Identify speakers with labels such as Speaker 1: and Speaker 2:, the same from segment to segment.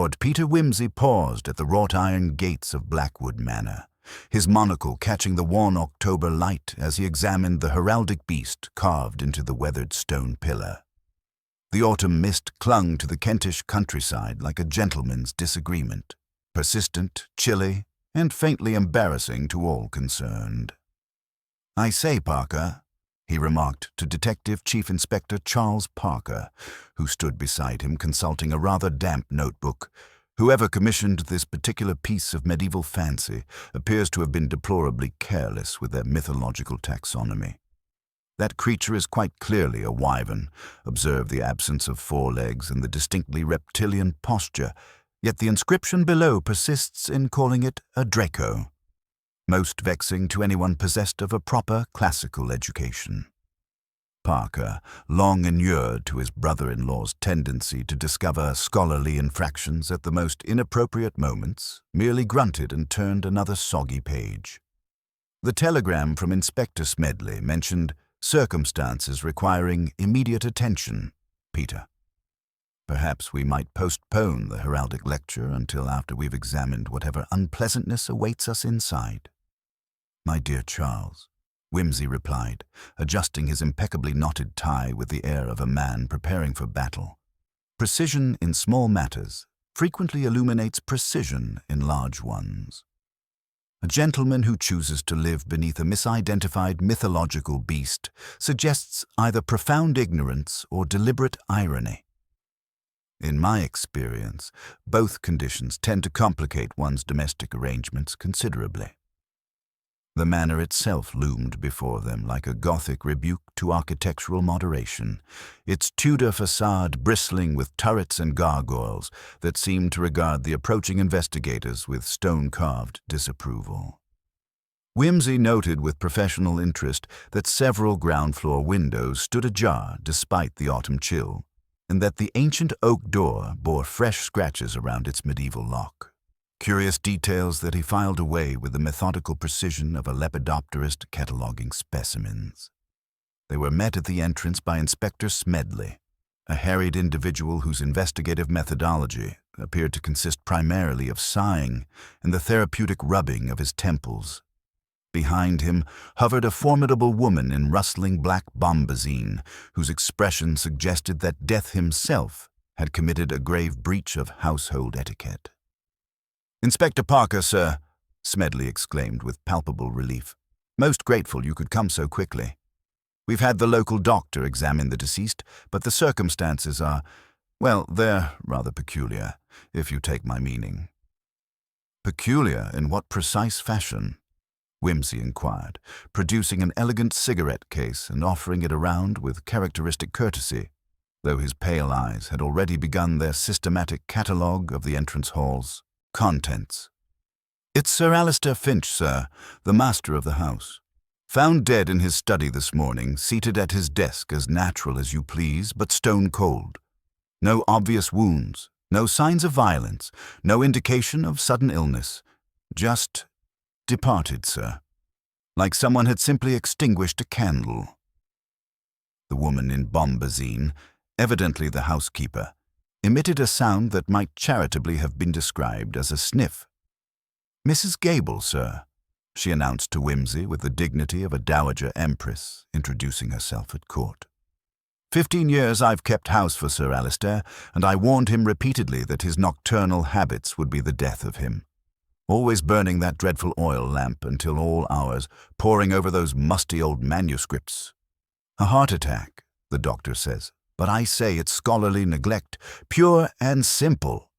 Speaker 1: Lord Peter Wimsey paused at the wrought-iron gates of Blackwood Manor, his monocle catching the wan October light as he examined the heraldic beast carved into the weathered stone pillar. The autumn mist clung to the Kentish countryside like a gentleman's disagreement, persistent, chilly, and faintly embarrassing to all concerned. "I say, Parker," he remarked to Detective Chief Inspector Charles Parker, who stood beside him consulting a rather damp notebook. "Whoever commissioned this particular piece of medieval fancy appears to have been deplorably careless with their mythological taxonomy. That creature is quite clearly a wyvern. Observe the absence of forelegs and the distinctly reptilian posture, yet the inscription below persists in calling it a Draco. Most vexing to anyone possessed of a proper classical education." Parker, long inured to his brother-in-law's tendency to discover scholarly infractions at the most inappropriate moments, merely grunted and turned another soggy page. The telegram from Inspector Smedley mentioned circumstances requiring immediate attention, Peter. "Perhaps we might postpone the heraldic lecture until after we've examined whatever unpleasantness awaits us inside." "My dear Charles," Wimsey replied, adjusting his impeccably knotted tie with the air of a man preparing for battle. "Precision in small matters frequently illuminates precision in large ones. A gentleman who chooses to live beneath a misidentified mythological beast suggests either profound ignorance or deliberate irony. In my experience, both conditions tend to complicate one's domestic arrangements considerably." The manor itself loomed before them like a Gothic rebuke to architectural moderation, its Tudor facade bristling with turrets and gargoyles that seemed to regard the approaching investigators with stone-carved disapproval. Wimsey noted with professional interest that several ground-floor windows stood ajar despite the autumn chill, and that the ancient oak door bore fresh scratches around its medieval lock. Curious details that he filed away with the methodical precision of a lepidopterist cataloguing specimens. They were met at the entrance by Inspector Smedley, a harried individual whose investigative methodology appeared to consist primarily of sighing and the therapeutic rubbing of his temples. Behind him hovered a formidable woman in rustling black bombazine, whose expression suggested that Death himself had committed a grave breach of household etiquette. "Inspector Parker, sir," Smedley exclaimed with palpable relief. "Most grateful you could come so quickly. We've had the local doctor examine the deceased, but the circumstances are, well, they're rather peculiar, if you take my meaning." "Peculiar in what precise fashion?" Wimsey inquired, producing an elegant cigarette case and offering it around with characteristic courtesy, though his pale eyes had already begun their systematic catalogue of the entrance hall's contents. "It's Sir Alistair Finch, sir, the master of the house. Found dead in his study this morning, seated at his desk as natural as you please, but stone cold. No obvious wounds, no signs of violence, no indication of sudden illness. Just departed, sir. Like someone had simply extinguished a candle." The woman in bombazine, evidently the housekeeper, emitted a sound that might charitably have been described as a sniff. "Mrs. Gable, sir," she announced to Wimsey with the dignity of a dowager empress introducing herself at court. 15 years I've kept house for Sir Alistair, and I warned him repeatedly that his nocturnal habits would be the death of him. Always burning that dreadful oil lamp until all hours, poring over those musty old manuscripts. A heart attack, the doctor says. But I say it's scholarly neglect, pure and simple."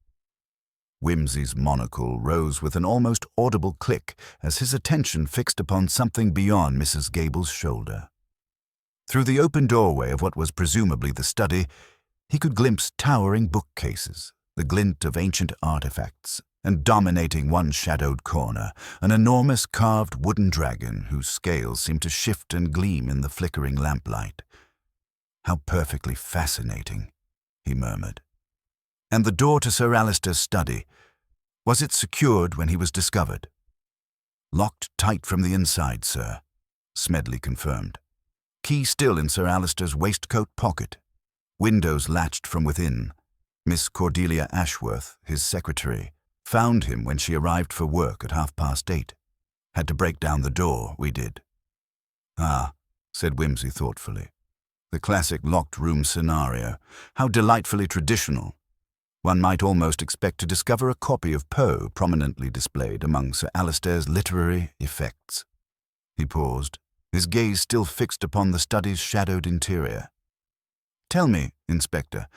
Speaker 1: Wimsey's monocle rose with an almost audible click as his attention fixed upon something beyond Mrs. Gable's shoulder. Through the open doorway of what was presumably the study, he could glimpse towering bookcases, the glint of ancient artifacts, and dominating one shadowed corner, an enormous carved wooden dragon whose scales seemed to shift and gleam in the flickering lamplight. "How perfectly fascinating," he murmured. "And the door to Sir Alistair's study, was it secured when he was discovered?" "Locked tight from the inside, sir," Smedley confirmed. "Key still in Sir Alistair's waistcoat pocket. Windows latched from within. Miss Cordelia Ashworth, his secretary, found him when she arrived for work at 8:30. Had to break down the door, we did. Ah, said Whimsy thoughtfully. The classic locked room scenario. How delightfully traditional. One might almost expect to discover a copy of Poe prominently displayed among Sir Alistair's literary effects. He paused, his gaze still fixed upon the study's shadowed interior. Tell me, Inspector,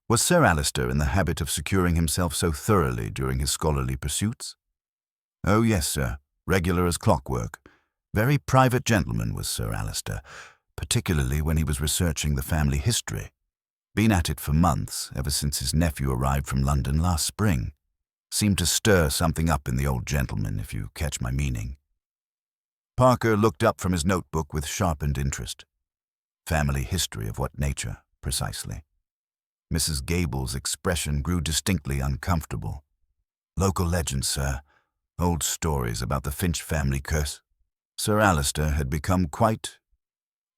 Speaker 1: was Sir Alistair in the habit of securing himself so thoroughly during his scholarly pursuits? Oh, yes, sir, regular as clockwork. Very private gentleman was Sir Alistair, particularly when he was researching the family history. Been at it for months, ever since his nephew arrived from London last spring. Seemed to stir something up in the old gentleman, if you catch my meaning. Parker looked up from his notebook with sharpened interest. Family history of what nature, precisely? Mrs. Gable's expression grew distinctly uncomfortable. Local legends, sir. Old stories about the Finch family curse. Sir Alistair had become quite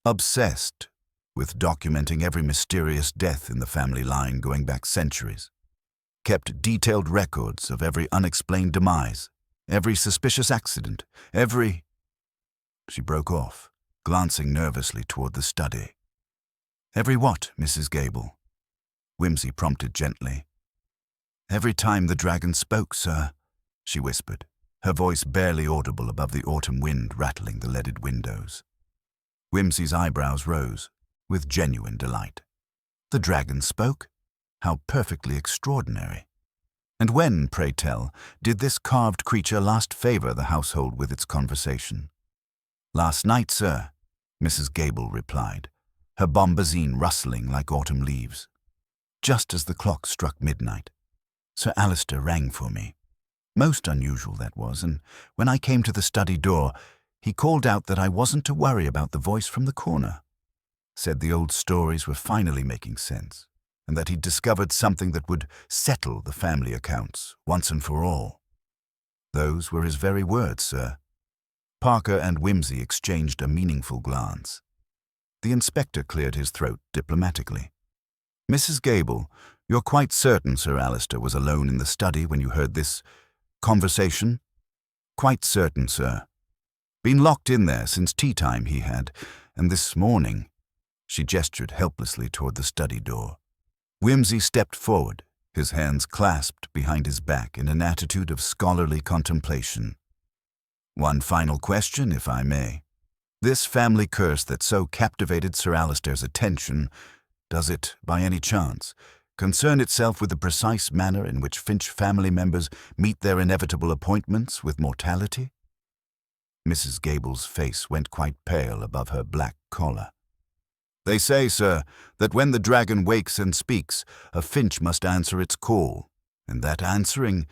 Speaker 1: obsessed with documenting every mysterious death in the family line going back centuries. Kept detailed records of every unexplained demise, every suspicious accident, every... She broke off, glancing nervously toward the study. Every what, Mrs. Gable? Whimsy prompted gently. Every time the dragon spoke, sir, she whispered, her voice barely audible above the autumn wind rattling the leaded windows. Whimsy's eyebrows rose, with genuine delight. The dragon spoke? How perfectly extraordinary. And when, pray tell, did this carved creature last favor the household with its conversation? Last night, sir, Mrs. Gable replied, her bombazine rustling like autumn leaves. Just as the clock struck midnight, Sir Alistair rang for me. Most unusual that was, and when I came to the study door, he called out that I wasn't to worry about the voice from the corner. Said the old stories were finally making sense, and that he'd discovered something that would settle the family accounts once and for all. Those were his very words, sir. Parker and Whimsy exchanged a meaningful glance. The inspector cleared his throat diplomatically. Mrs. Gable, you're quite certain Sir Alistair was alone in the study when you heard this conversation? Quite certain, sir. Been locked in there since tea time he had, and this morning... She gestured helplessly toward the study door. Whimsy stepped forward, his hands clasped behind his back in an attitude of scholarly contemplation. One final question, if I may. This family curse that so captivated Sir Alistair's attention, does it, by any chance, concern itself with the precise manner in which Finch family members meet their inevitable appointments with mortality? Mrs. Gable's face went quite pale above her black collar. They say, sir, that when the dragon wakes and speaks, a finch must answer its call, and that answering...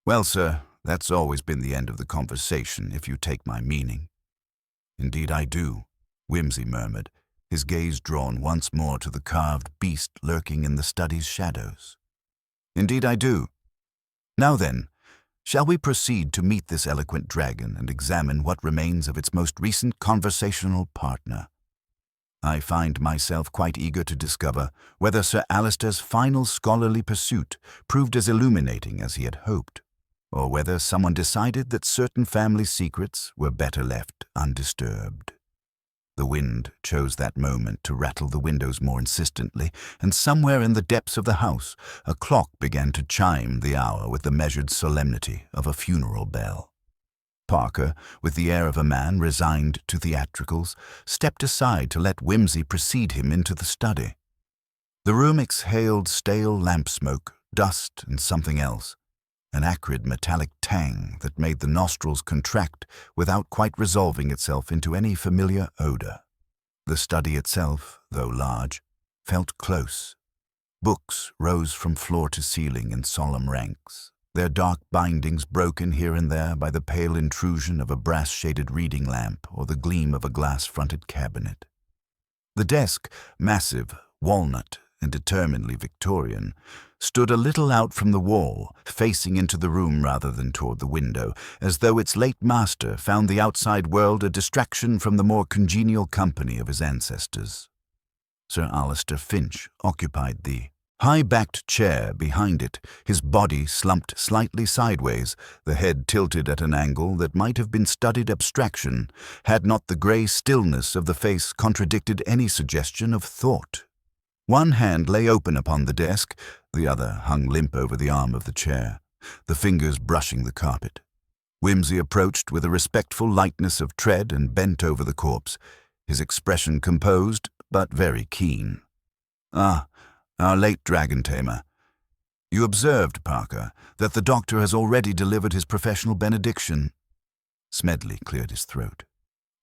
Speaker 1: Well, sir, that's always been the end of the conversation, if you take my meaning. Indeed I do, Whimsy murmured, his gaze drawn once more to the carved beast lurking in the study's shadows. Indeed I do. Now then, shall we proceed to meet this eloquent dragon and examine what remains of its most recent conversational partner? I find myself quite eager to discover whether Sir Alistair's final scholarly pursuit proved as illuminating as he had hoped, or whether someone decided that certain family secrets were better left undisturbed. The wind chose that moment to rattle the windows more insistently, and somewhere in the depths of the house, a clock began to chime the hour with the measured solemnity of a funeral bell. Parker, with the air of a man resigned to theatricals, stepped aside to let Whimsy precede him into the study. The room exhaled stale lamp smoke, dust, and something else, an acrid metallic tang that made the nostrils contract without quite resolving itself into any familiar odor. The study itself, though large, felt close. Books rose from floor to ceiling in solemn ranks, their dark bindings broken here and there by the pale intrusion of a brass-shaded reading lamp or the gleam of a glass-fronted cabinet. The desk, massive, walnut, and determinedly Victorian, stood a little out from the wall, facing into the room rather than toward the window, as though its late master found the outside world a distraction from the more congenial company of his ancestors. Sir Alistair Finch occupied the high-backed chair behind it, his body slumped slightly sideways, the head tilted at an angle that might have been studied abstraction, had not the grey stillness of the face contradicted any suggestion of thought. One hand lay open upon the desk, the other hung limp over the arm of the chair, the fingers brushing the carpet. Whimsy approached with a respectful lightness of tread and bent over the corpse, his expression composed but very keen. "Ah, our late dragon-tamer. You observed, Parker, that the doctor has already delivered his professional benediction." Smedley cleared his throat.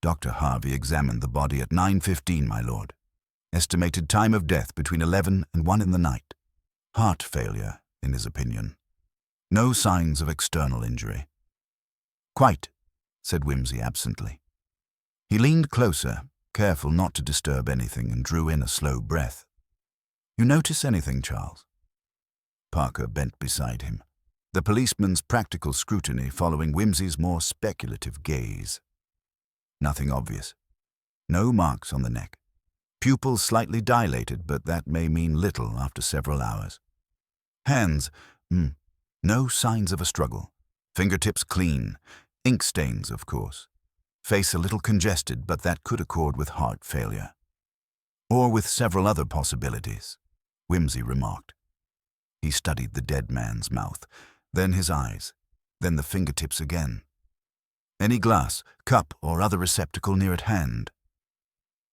Speaker 1: "Dr. Harvey examined the body at 9:15, my lord. Estimated time of death between 11 and 1 in the night. Heart failure, in his opinion. No signs of external injury." "Quite," said Whimsy absently. He leaned closer, careful not to disturb anything, and drew in a slow breath. "You notice anything, Charles?" Parker bent beside him, the policeman's practical scrutiny following Whimsy's more speculative gaze. "Nothing obvious. No marks on the neck. Pupils slightly dilated, but that may mean little after several hours. Hands, no signs of a struggle. Fingertips clean. Ink stains, of course. Face a little congested, but that could accord with heart failure. Or with several other possibilities," Whimsy remarked. He studied the dead man's mouth, then his eyes, then the fingertips again. "Any glass, cup, or other receptacle near at hand?"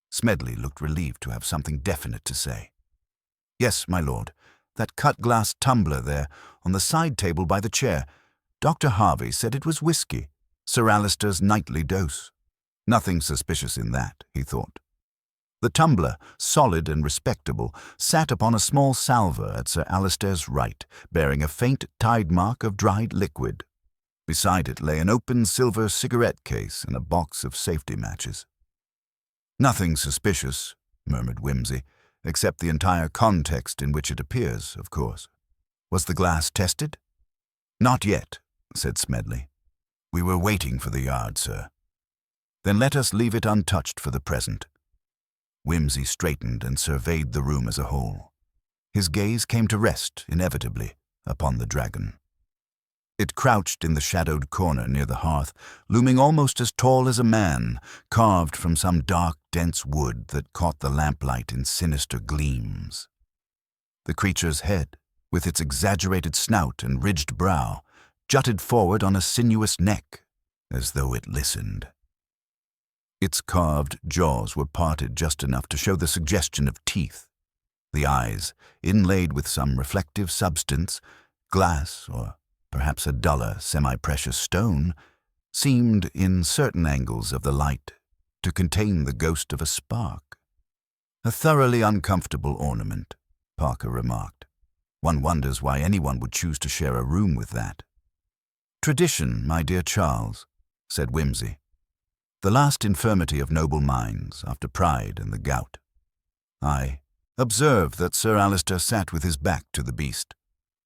Speaker 1: Smedley looked relieved to have something definite to say. "Yes, my lord. That cut-glass tumbler there, on the side table by the chair. Dr. Harvey said it was whiskey, Sir Alister's nightly dose. Nothing suspicious in that, he thought. The tumbler, solid and respectable, sat upon a small salver at Sir Alister's right, bearing a faint tide mark of dried liquid. Beside it lay an open silver cigarette case and a box of safety matches. "Nothing suspicious," murmured Whimsy, "except the entire context in which it appears, of course. Was the glass tested?" "Not yet," said Smedley. "We were waiting for the yard, sir." "Then let us leave it untouched for the present." Whimsy straightened and surveyed the room as a whole. His gaze came to rest, inevitably, upon the dragon. It crouched in the shadowed corner near the hearth, looming almost as tall as a man, carved from some dark, dense wood that caught the lamplight in sinister gleams. The creature's head, with its exaggerated snout and ridged brow, jutted forward on a sinuous neck, as though it listened. Its carved jaws were parted just enough to show the suggestion of teeth. The eyes, inlaid with some reflective substance, glass or perhaps a duller, semi-precious stone, seemed, in certain angles of the light, to contain the ghost of a spark. "A thoroughly uncomfortable ornament," Parker remarked. "One wonders why anyone would choose to share a room with that." "Tradition, my dear Charles," said Whimsy. "The last infirmity of noble minds, after pride and the gout. I observed that Sir Alister sat with his back to the beast.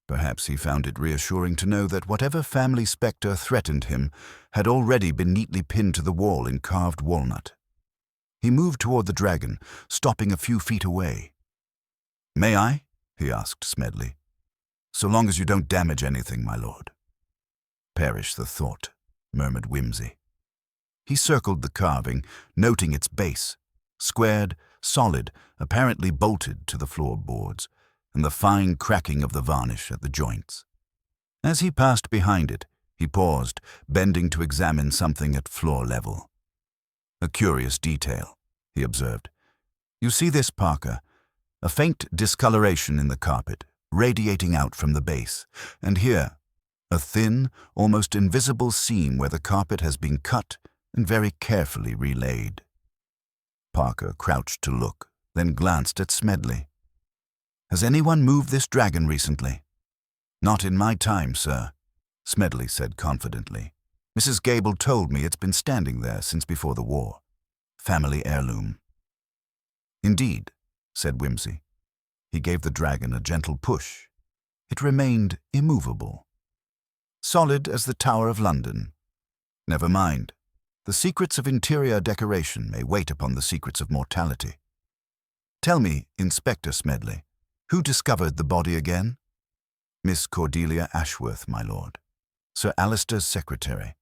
Speaker 1: Perhaps he found it reassuring to know that whatever family spectre threatened him had already been neatly pinned to the wall in carved walnut. He moved toward the dragon, stopping a few feet away. "May I?" he asked Smedley. "So long as you don't damage anything, my lord." "Perish the thought," murmured Whimsy. He circled the carving, noting its base, squared, solid, apparently bolted to the floorboards, and the fine cracking of the varnish at the joints. As he passed behind it, he paused, bending to examine something at floor level. "A curious detail," he observed. "You see this, Parker? A faint discoloration in the carpet, radiating out from the base, and here, a thin, almost invisible seam where the carpet has been cut and very carefully relaid." Parker crouched to look, then glanced at Smedley. "Has anyone moved this dragon recently?" "Not in my time, sir," Smedley said confidently. "Mrs. Gable told me it's been standing there since before the war. Family heirloom." "Indeed," said Whimsy. He gave the dragon a gentle push. It remained immovable. "Solid as the Tower of London. Never mind. The secrets of interior decoration may wait upon the secrets of mortality. Tell me, Inspector Smedley, Who discovered the body again? Miss Cordelia Ashworth, my lord. Sir Alister's secretary.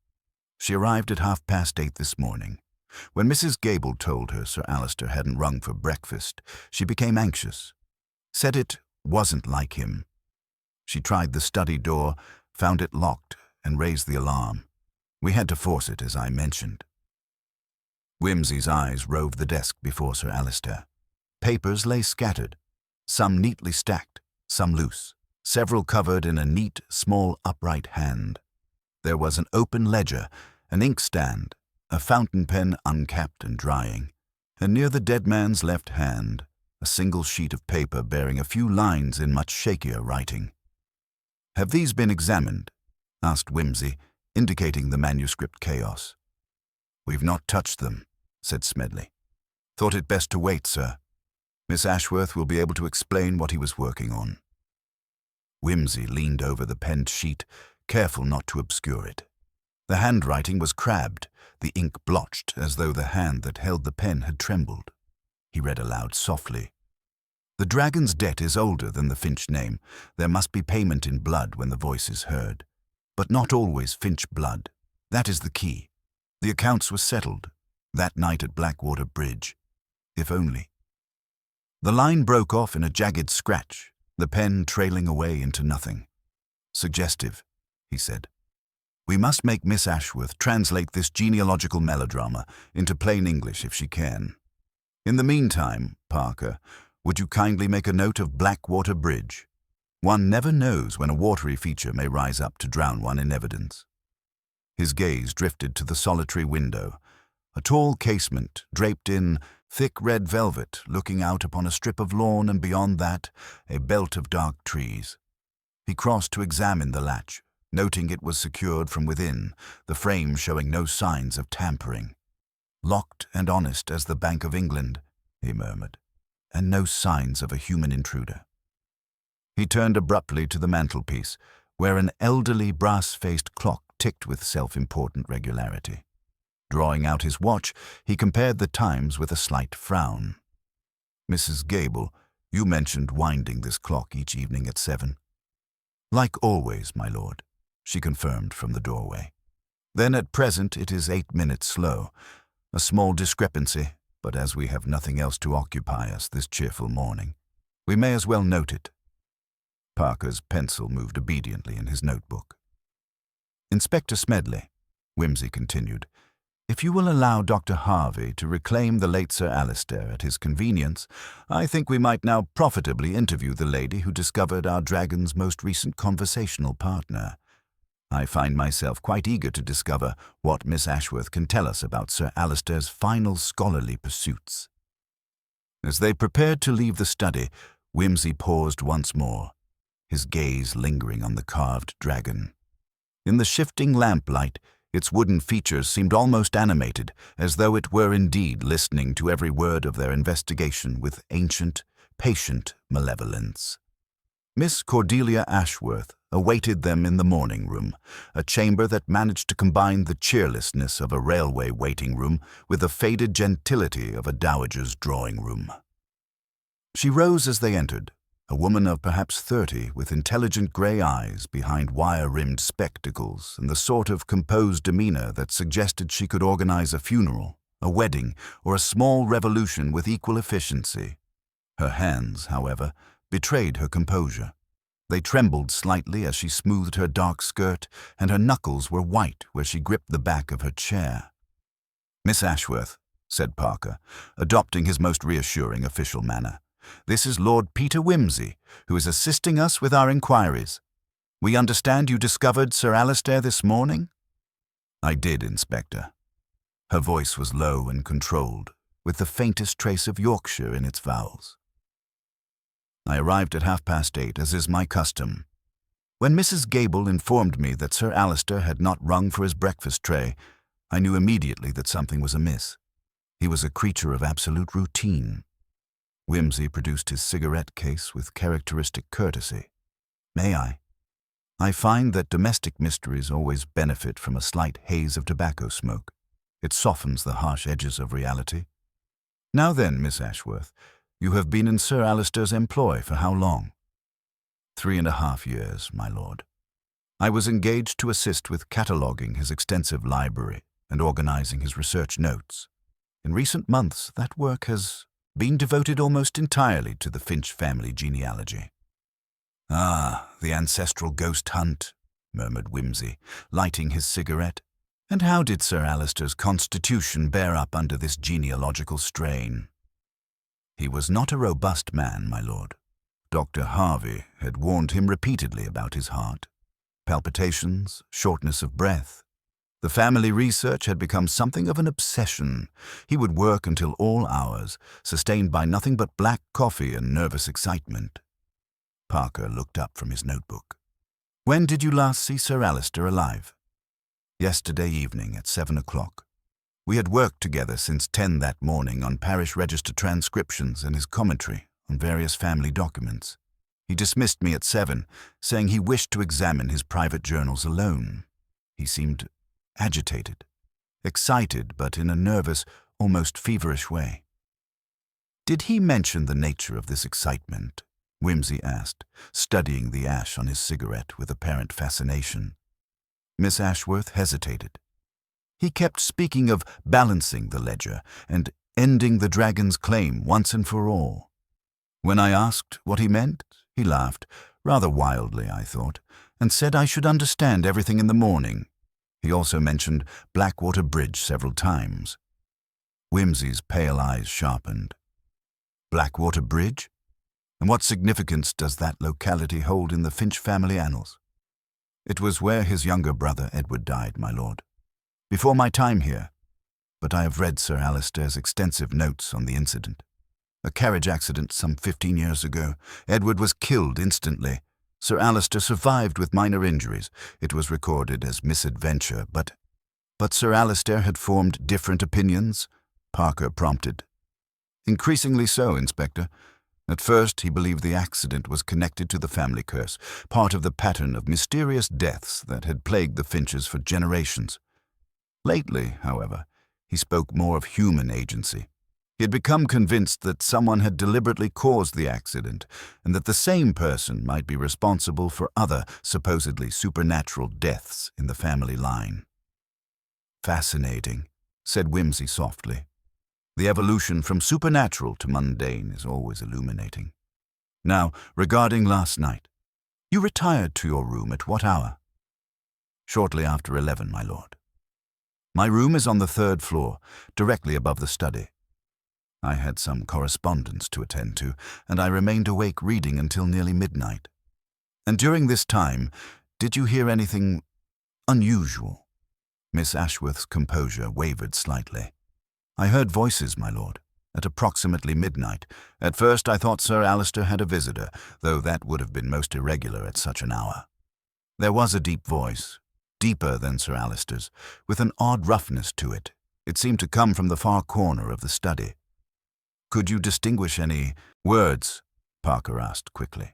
Speaker 1: She arrived at 8:30 this morning. When Mrs. Gable told her Sir Alister hadn't rung for breakfast, she became anxious. Said it wasn't like him. She tried the study door, found it locked, and raised the alarm. We had to force it, as I mentioned. Whimsy's eyes roved the desk before Sir Alister. Papers lay scattered, some neatly stacked, some loose, several covered in a neat, small, upright hand. There was an open ledger, an inkstand, a fountain pen uncapped and drying, and near the dead man's left hand, a single sheet of paper bearing a few lines in much shakier writing. "Have these been examined?" asked Whimsy, indicating the manuscript chaos. "We've not touched them," said Smedley. "Thought it best to wait, sir. Miss Ashworth will be able to explain what he was working on." Whimsy leaned over the penned sheet, careful not to obscure it. The handwriting was crabbed, the ink blotched as though the hand that held the pen had trembled. He read aloud softly. "The dragon's debt is older than the Finch name. There must be payment in blood when the voice is heard. But not always Finch blood. That is the key. The accounts were settled that night at Blackwater Bridge. If only." The line broke off in a jagged scratch, the pen trailing away into nothing. "Suggestive," he said. "We must make Miss Ashworth translate this genealogical melodrama into plain English if she can. In the meantime, Parker, would you kindly make a note of Blackwater Bridge? One never knows when a watery feature may rise up to drown one in evidence." His gaze drifted to the solitary window, a tall casement draped in thick red velvet looking out upon a strip of lawn and beyond that a belt of dark trees. He crossed to examine the latch, noting it was secured from within, the frame showing no signs of tampering. "Locked and honest as the Bank of England," he murmured, "and no signs of a human intruder." He turned abruptly to the mantelpiece, where an elderly brass-faced clock ticked with self-important regularity. Drawing out his watch, he compared the times with a slight frown. "Mrs. Gable, you mentioned winding this clock each evening at 7. "Like always, my lord," she confirmed from the doorway. "Then at present it is 8 minutes slow. A small discrepancy, but as we have nothing else to occupy us this cheerful morning, we may as well note it." Parker's pencil moved obediently in his notebook. "Inspector Smedley," Whimsy continued, "if you will allow Dr. Harvey to reclaim the late Sir Alister at his convenience, I think we might now profitably interview the lady who discovered our dragon's most recent conversational partner. I find myself quite eager to discover what Miss Ashworth can tell us about Sir Alister's final scholarly pursuits." As they prepared to leave the study, Whimsy paused once more, his gaze lingering on the carved dragon. In the shifting lamplight, its wooden features seemed almost animated, as though it were indeed listening to every word of their investigation with ancient, patient malevolence. Miss Cordelia Ashworth awaited them in the morning room, a chamber that managed to combine the cheerlessness of a railway waiting room with the faded gentility of a dowager's drawing room. She rose as they entered, a woman of perhaps 30 with intelligent grey eyes behind wire-rimmed spectacles and the sort of composed demeanour that suggested she could organise a funeral, a wedding, or a small revolution with equal efficiency. Her hands, however, betrayed her composure. They trembled slightly as she smoothed her dark skirt, and her knuckles were white where she gripped the back of her chair. "Miss Ashworth," said Parker, adopting his most reassuring official manner, "this is Lord Peter Whimsy, who is assisting us with our inquiries. We understand you discovered Sir Alister this morning?" "I did, Inspector." Her voice was low and controlled, with the faintest trace of Yorkshire in its vowels. "I arrived at 8:30, as is my custom. When Mrs. Gable informed me that Sir Alister had not rung for his breakfast tray, I knew immediately that something was amiss. He was a creature of absolute routine." Whimsy produced his cigarette case with characteristic courtesy. "May I? I find that domestic mysteries always benefit from a slight haze of tobacco smoke. It softens the harsh edges of reality. Now then, Miss Ashworth, You have been in Sir Alister's employ for how long? 3.5 years, my lord. I was engaged to assist with cataloguing his extensive library and organizing his research notes. In recent months, that work has been devoted almost entirely to the Finch family genealogy. Ah, the ancestral ghost hunt, murmured Whimsy, lighting his cigarette. And how did Sir Alister's constitution bear up under this genealogical strain? He was not a robust man, my lord. Dr. Harvey had warned him repeatedly about his heart. Palpitations, shortness of breath. The family research had become something of an obsession. He would work until all hours, sustained by nothing but black coffee and nervous excitement. Parker looked up from his notebook. When did you last see Sir Alister alive? Yesterday evening at 7 o'clock. We had worked together since 10 that morning on parish register transcriptions and his commentary on various family documents. He dismissed me at 7, saying he wished to examine his private journals alone. He seemed agitated, excited, but in a nervous, almost feverish way. Did he mention the nature of this excitement? Whimsy asked, studying the ash on his cigarette with apparent fascination. Miss Ashworth hesitated. He kept speaking of balancing the ledger and ending the dragon's claim once and for all. When I asked what he meant, he laughed, rather wildly, I thought, and said I should understand everything in the morning. He also mentioned Blackwater Bridge several times. Whimsy's pale eyes sharpened. Blackwater Bridge? And what significance does that locality hold in the Finch family annals? It was where his younger brother Edward died, my lord. Before my time here, but I have read Sir Alister's extensive notes on the incident. A carriage accident some 15 years ago. Edward was killed instantly. Sir Alister survived with minor injuries. It was recorded as misadventure, but Sir Alister had formed different opinions, Parker prompted. Increasingly so, Inspector. At first, he believed the accident was connected to the family curse, part of the pattern of mysterious deaths that had plagued the Finches for generations. Lately, however, he spoke more of human agency. He had become convinced that someone had deliberately caused the accident, and that the same person might be responsible for other, supposedly supernatural deaths in the family line. Fascinating, said Whimsy softly. The evolution from supernatural to mundane is always illuminating. Now, regarding last night, you retired to your room at what hour? Shortly after 11, my lord. My room is on the 3rd floor, directly above the study. I had some correspondence to attend to, and I remained awake reading until nearly midnight. And during this time, did you hear anything unusual? Miss Ashworth's composure wavered slightly. I heard voices, my lord, at approximately midnight. At first I thought Sir Alister had a visitor, though that would have been most irregular at such an hour. There was a deep voice, deeper than Sir Alister's, with an odd roughness to it. It seemed to come from the far corner of the study. Could you distinguish any words? Parker asked quickly.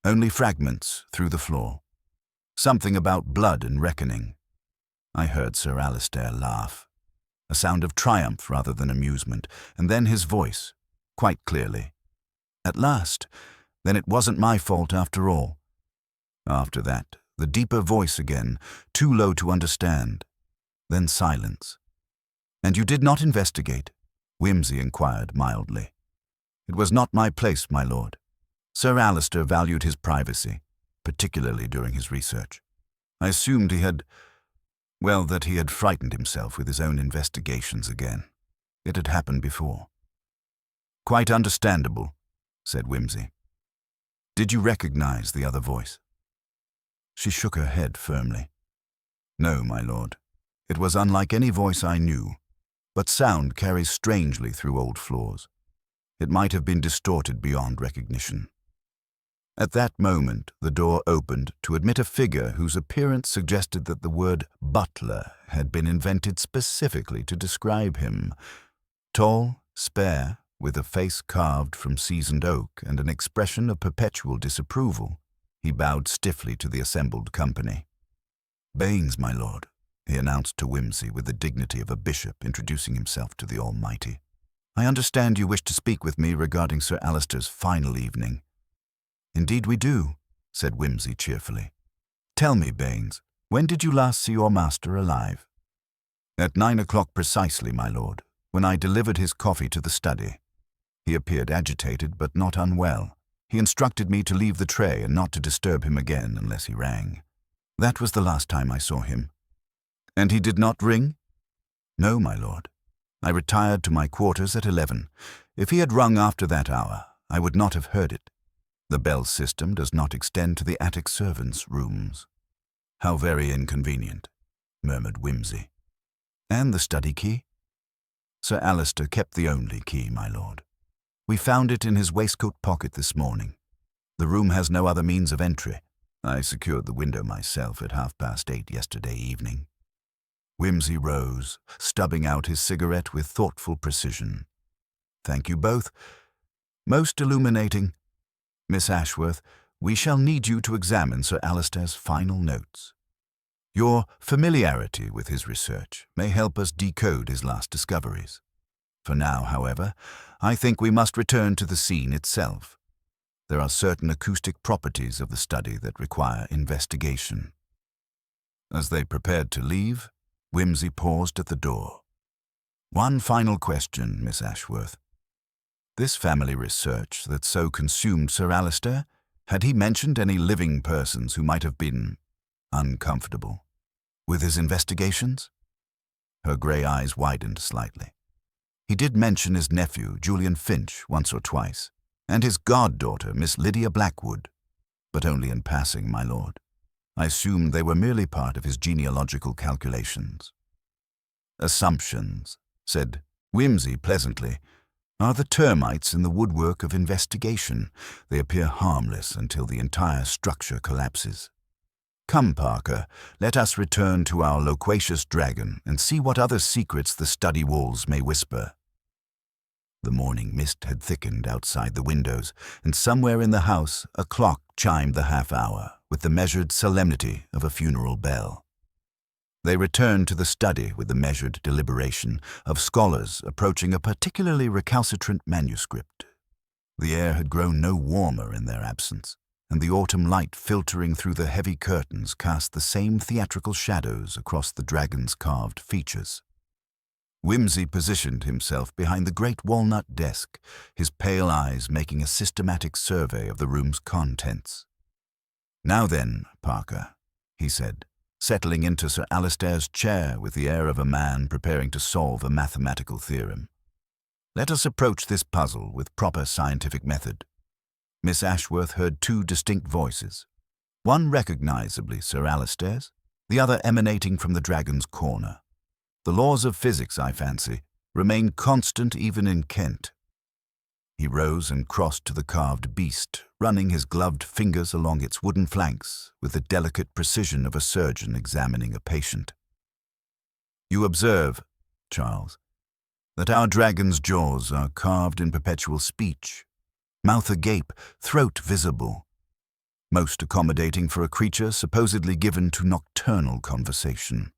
Speaker 1: Only fragments through the floor. Something about blood and reckoning. I heard Sir Alister laugh. A sound of triumph rather than amusement, and then his voice, quite clearly. At last, then it wasn't my fault after all. After that, the deeper voice again, too low to understand. Then silence. And you did not investigate? Whimsy inquired mildly. It was not my place, my lord. Sir Alister valued his privacy, particularly during his research. I assumed that he had frightened himself with his own investigations again. It had happened before. Quite understandable, said Whimsy. Did you recognize the other voice? She shook her head firmly. No, my lord. It was unlike any voice I knew, but sound carries strangely through old floors. It might have been distorted beyond recognition. At that moment, the door opened to admit a figure whose appearance suggested that the word butler had been invented specifically to describe him. Tall, spare, with a face carved from seasoned oak and an expression of perpetual disapproval, he bowed stiffly to the assembled company. Baines, my lord, he announced to Whimsy with the dignity of a bishop introducing himself to the Almighty. I understand you wish to speak with me regarding Sir Alistair's final evening. Indeed we do, said Whimsy cheerfully. Tell me, Baines, when did you last see your master alive? At 9 o'clock precisely, my lord, when I delivered his coffee to the study. He appeared agitated, but not unwell. He instructed me to leave the tray and not to disturb him again unless he rang. That was the last time I saw him. And he did not ring? No, my lord. I retired to my quarters at 11. If he had rung after that hour, I would not have heard it. The bell system does not extend to the attic servants' rooms. How very inconvenient, murmured Whimsy. And the study key? Sir Alistair kept the only key, my lord. We found it in his waistcoat pocket this morning. The room has no other means of entry. I secured the window myself at 8:30 yesterday evening. Whimsy rose, stubbing out his cigarette with thoughtful precision. Thank you both. Most illuminating. Miss Ashworth, we shall need you to examine Sir Alistair's final notes. Your familiarity with his research may help us decode his last discoveries. For now, however, I think we must return to the scene itself. There are certain acoustic properties of the study that require investigation. As they prepared to leave, Whimsy paused at the door. One final question, Miss Ashworth. This family research that so consumed Sir Alistair, had he mentioned any living persons who might have been uncomfortable with his investigations? Her grey eyes widened slightly. He did mention his nephew, Julian Finch, once or twice, and his goddaughter, Miss Lydia Blackwood, but only in passing, my lord. I assumed they were merely part of his genealogical calculations. Assumptions, said Whimsy pleasantly, are the termites in the woodwork of investigation. They appear harmless until the entire structure collapses. Come, Parker, let us return to our loquacious dragon and see what other secrets the study walls may whisper. The morning mist had thickened outside the windows, and somewhere in the house a clock chimed the half-hour with the measured solemnity of a funeral bell. They returned to the study with the measured deliberation of scholars approaching a particularly recalcitrant manuscript. The air had grown no warmer in their absence, and the autumn light filtering through the heavy curtains cast the same theatrical shadows across the dragon's carved features. Whimsy positioned himself behind the great walnut desk, his pale eyes making a systematic survey of the room's contents. Now then, Parker, he said, settling into Sir Alistair's chair with the air of a man preparing to solve a mathematical theorem. Let us approach this puzzle with proper scientific method. Miss Ashworth heard two distinct voices, one recognizably Sir Alistair's, the other emanating from the dragon's corner. The laws of physics, I fancy, remain constant even in Kent. He rose and crossed to the carved beast, running his gloved fingers along its wooden flanks with the delicate precision of a surgeon examining a patient. You observe, Charles, that our dragon's jaws are carved in perpetual speech, mouth agape, throat visible, most accommodating for a creature supposedly given to nocturnal conversation.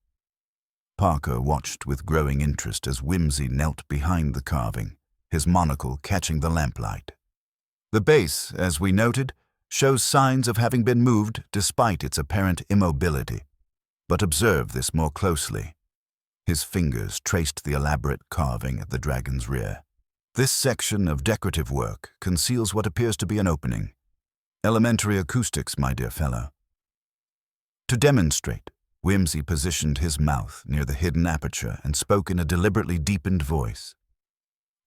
Speaker 1: Parker watched with growing interest as Whimsy knelt behind the carving, his monocle catching the lamplight. The base, as we noted, shows signs of having been moved despite its apparent immobility. But observe this more closely. His fingers traced the elaborate carving at the dragon's rear. This section of decorative work conceals what appears to be an opening. Elementary acoustics, my dear fellow. To demonstrate, Whimsy positioned his mouth near the hidden aperture and spoke in a deliberately deepened voice.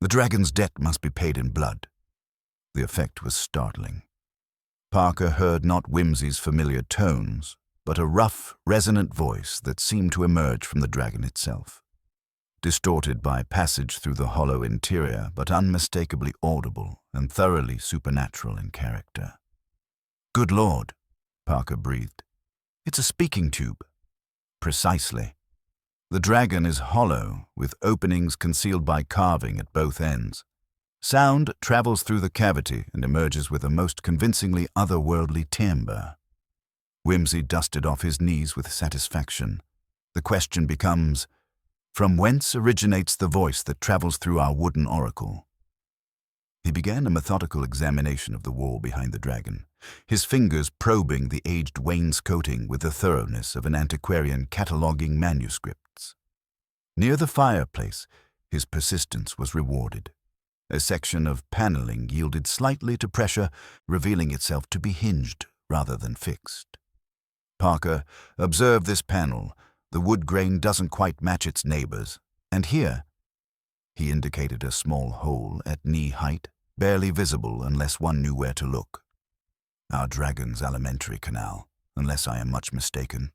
Speaker 1: The dragon's debt must be paid in blood. The effect was startling. Parker heard not Whimsy's familiar tones, but a rough, resonant voice that seemed to emerge from the dragon itself. Distorted by passage through the hollow interior, but unmistakably audible and thoroughly supernatural in character. Good Lord, Parker breathed. It's a speaking tube. Precisely. The dragon is hollow, with openings concealed by carving at both ends. Sound travels through the cavity and emerges with a most convincingly otherworldly timbre. Whimsy dusted off his knees with satisfaction. The question becomes, From whence originates the voice that travels through our wooden oracle?" He began a methodical examination of the wall behind the dragon, his fingers probing the aged wainscoting with the thoroughness of an antiquarian cataloguing manuscripts. Near the fireplace, his persistence was rewarded. A section of paneling yielded slightly to pressure, revealing itself to be hinged rather than fixed. "Parker, observe this panel. The wood grain doesn't quite match its neighbors. And here," he indicated a small hole at knee height, barely visible unless one knew where to look. "Our dragon's alimentary canal, unless I am much mistaken."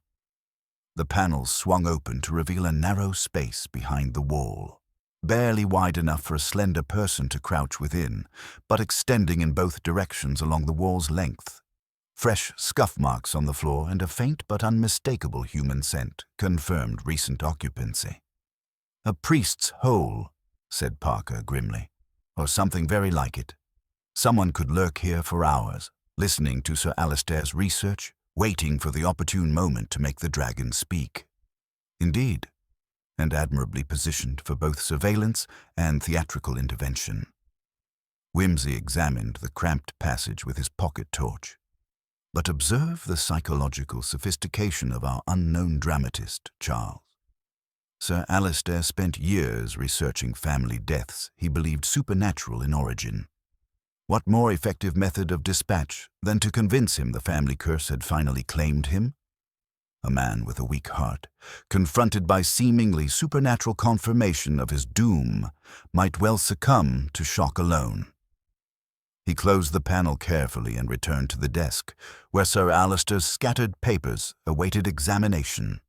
Speaker 1: The panels swung open to reveal a narrow space behind the wall, barely wide enough for a slender person to crouch within, but extending in both directions along the wall's length. Fresh scuff marks on the floor and a faint but unmistakable human scent confirmed recent occupancy. "A priest's hole," said Parker grimly, "or something very like it. Someone could lurk here for hours, listening to Sir Alistair's research, waiting for the opportune moment to make the dragon speak." "Indeed, and admirably positioned for both surveillance and theatrical intervention." Whimsy examined the cramped passage with his pocket torch. "But observe the psychological sophistication of our unknown dramatist, Charles. Sir Alistair spent years researching family deaths he believed supernatural in origin. What more effective method of dispatch than to convince him the family curse had finally claimed him? A man with a weak heart, confronted by seemingly supernatural confirmation of his doom, might well succumb to shock alone." He closed the panel carefully and returned to the desk, where Sir Alistair's scattered papers awaited examination.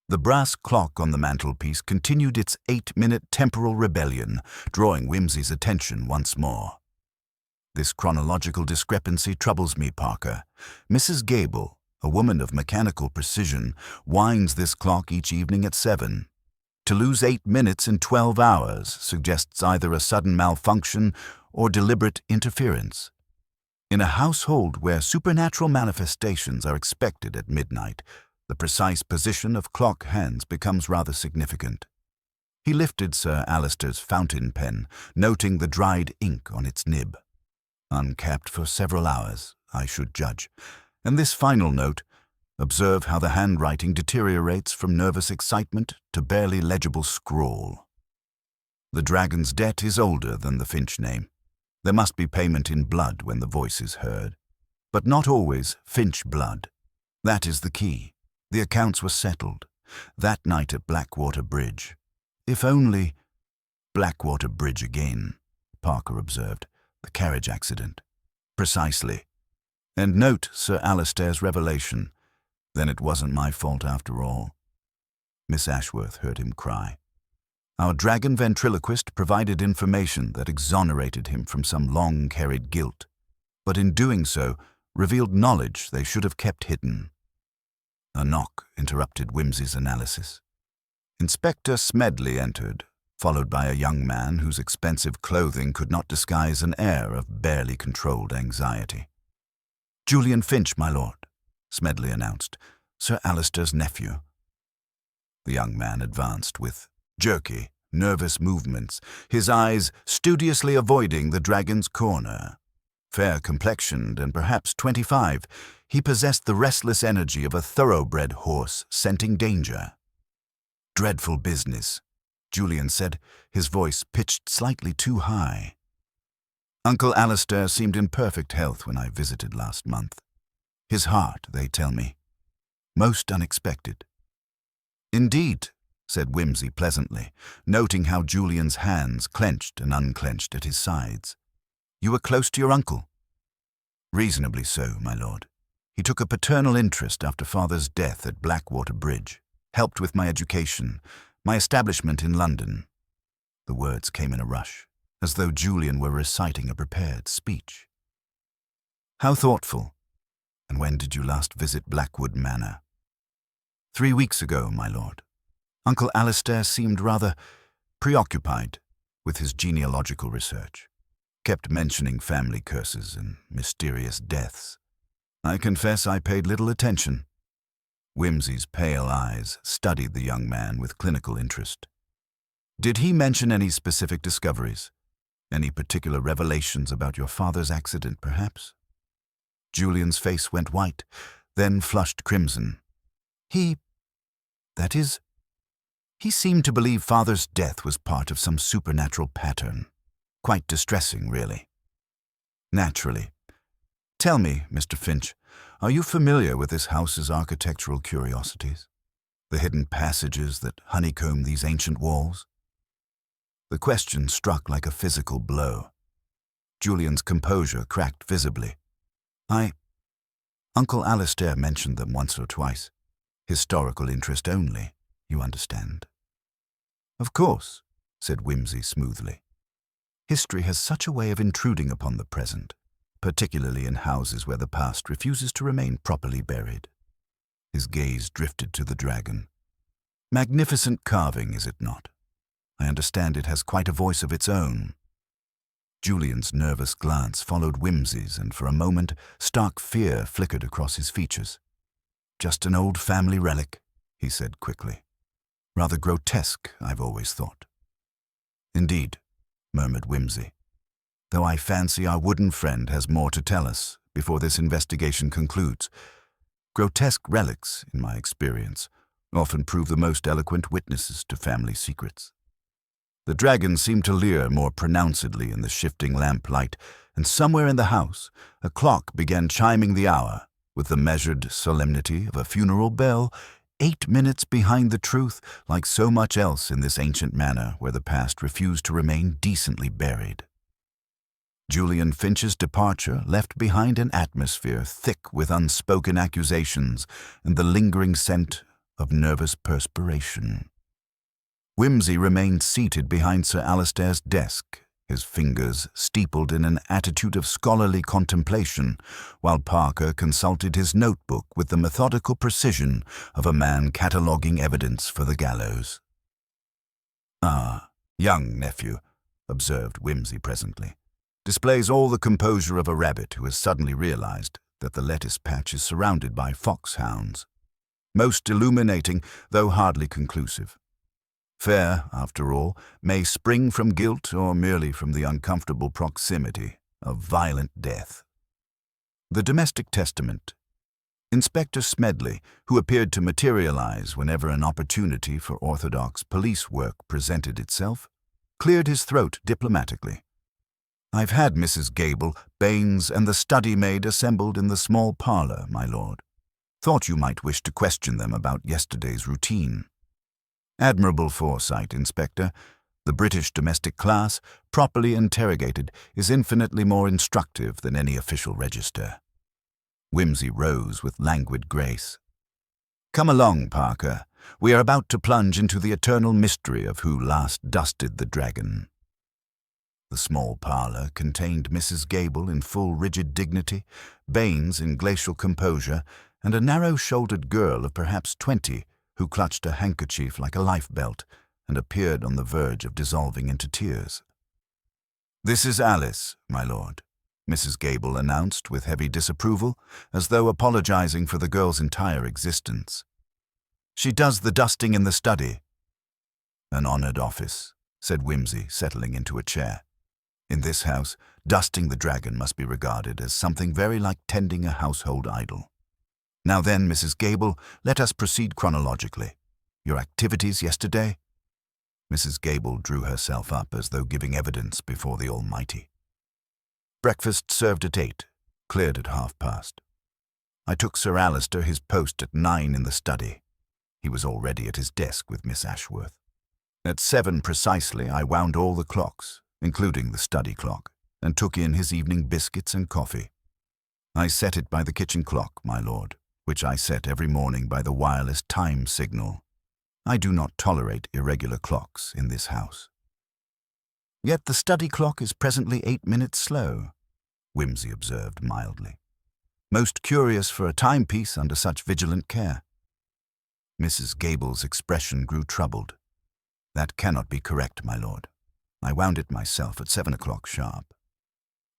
Speaker 1: The brass clock on the mantelpiece continued its 8-minute temporal rebellion, drawing Whimsy's attention once more. "This chronological discrepancy troubles me, Parker. Mrs. Gable, a woman of mechanical precision, winds this clock each evening at 7. To lose 8 minutes in 12 hours suggests either a sudden malfunction or deliberate interference. In a household where supernatural manifestations are expected at midnight, the precise position of clock hands becomes rather significant." He lifted Sir Alistair's fountain pen, noting the dried ink on its nib. "Uncapped for several hours, I should judge. And this final note, observe how the handwriting deteriorates from nervous excitement to barely legible scrawl. The dragon's debt is older than the Finch name. There must be payment in blood when the voice is heard. But not always Finch blood. That is the key. The accounts were settled. That night at Blackwater Bridge. If only— Blackwater Bridge again, Parker observed. The carriage accident. Precisely. And note Sir Alistair's revelation. Then it wasn't my fault after all." Miss Ashworth heard him cry. Our dragon ventriloquist provided information that exonerated him from some long-carried guilt, but in doing so revealed knowledge they should have kept hidden. A knock interrupted Whimsy's analysis. Inspector Smedley entered, followed by a young man whose expensive clothing could not disguise an air of barely controlled anxiety. "Julian Finch, my lord," Smedley announced, "Sir Alistair's nephew." The young man advanced with jerky, nervous movements, his eyes studiously avoiding the dragon's corner. Fair-complexioned and perhaps 25, he possessed the restless energy of a thoroughbred horse scenting danger. "Dreadful business," Julian said, his voice pitched slightly too high. "Uncle Alistair seemed in perfect health when I visited last month. His heart, they tell me. Most unexpected." "Indeed," said Whimsy pleasantly, noting how Julian's hands clenched and unclenched at his sides. "You were close to your uncle?" "Reasonably so, my lord. He took a paternal interest after father's death at Blackwater Bridge, helped with my education, my establishment in London." The words came in a rush, as though Julian were reciting a prepared speech. "How thoughtful. And when did you last visit Blackwood Manor?" 3 weeks ago, my lord. Uncle Alistair seemed rather preoccupied with his genealogical research. Kept mentioning family curses and mysterious deaths. I confess I paid little attention." Whimsy's pale eyes studied the young man with clinical interest. Did he mention any specific discoveries? Any particular revelations about your father's accident, perhaps? Julian's face went white, then flushed crimson. He seemed to believe father's death was part of some supernatural pattern. Quite distressing, really. Naturally. Tell me, Mr. Finch, are you familiar with this house's architectural curiosities? The hidden passages that honeycomb these ancient walls? The question struck like a physical blow. Julian's composure cracked visibly. Uncle Alistair mentioned them once or twice. Historical interest only, you understand. Of course, said Whimsy smoothly. History has such a way of intruding upon the present, particularly in houses where the past refuses to remain properly buried. His gaze drifted to the dragon. Magnificent carving, is it not? I understand it has quite a voice of its own. Julian's nervous glance followed Whimsy's, and for a moment stark fear flickered across his features. Just an old family relic, he said quickly. Rather grotesque, I've always thought. Indeed, murmured Whimsy, though I fancy our wooden friend has more to tell us before this investigation concludes. Grotesque relics, in my experience, often prove the most eloquent witnesses to family secrets. The dragon seemed to leer more pronouncedly in the shifting lamplight, and somewhere in the house a clock began chiming the hour with the measured solemnity of a funeral bell, 8 minutes behind the truth, like so much else in this ancient manor where the past refused to remain decently buried. Julian Finch's departure left behind an atmosphere thick with unspoken accusations and the lingering scent of nervous perspiration. Whimsy remained seated behind Sir Alistair's desk, his fingers steepled in an attitude of scholarly contemplation, while Parker consulted his notebook with the methodical precision of a man cataloguing evidence for the gallows. "Ah, young nephew," observed Whimsy presently, "displays all the composure of a rabbit who has suddenly realized that the lettuce patch is surrounded by foxhounds. Most illuminating, though hardly conclusive. Fear, after all, may spring from guilt or merely from the uncomfortable proximity of violent death." The domestic testament. Inspector Smedley, who appeared to materialize whenever an opportunity for orthodox police work presented itself, cleared his throat diplomatically. "I've had Mrs. Gable, Baines, and the study maid assembled in the small parlor, my lord. Thought you might wish to question them about yesterday's routine." Admirable foresight, Inspector. The British domestic class, properly interrogated, is infinitely more instructive than any official register. Whimsy rose with languid grace. "Come along, Parker. We are about to plunge into the eternal mystery of who last dusted the dragon." The small parlor contained Mrs. Gable in full rigid dignity, Baines in glacial composure, and a narrow-shouldered girl of perhaps 20, who clutched a handkerchief like a life-belt and appeared on the verge of dissolving into tears. "This is Alice, my lord," Mrs. Gable announced with heavy disapproval, as though apologizing for the girl's entire existence. "She does the dusting in the study." "An honored office," said Whimsy, settling into a chair. "In this house, dusting the dragon must be regarded as something very like tending a household idol. Now then, Mrs. Gable, let us proceed chronologically. Your activities yesterday?" Mrs. Gable drew herself up as though giving evidence before the Almighty. "Breakfast served at 8, cleared at past. I took Sir Alistair his post at 9 in the study. He was already at his desk with Miss Ashworth. At 7 precisely I wound all the clocks, including the study clock, and took in his evening biscuits and coffee. I set it by the kitchen clock, my lord, which I set every morning by the wireless time signal. I do not tolerate irregular clocks in this house." "Yet the study clock is presently 8 minutes slow," Whimsy observed mildly. "Most curious for a timepiece under such vigilant care." Mrs. Gable's expression grew troubled. "That cannot be correct, my lord. I wound it myself at 7 o'clock sharp."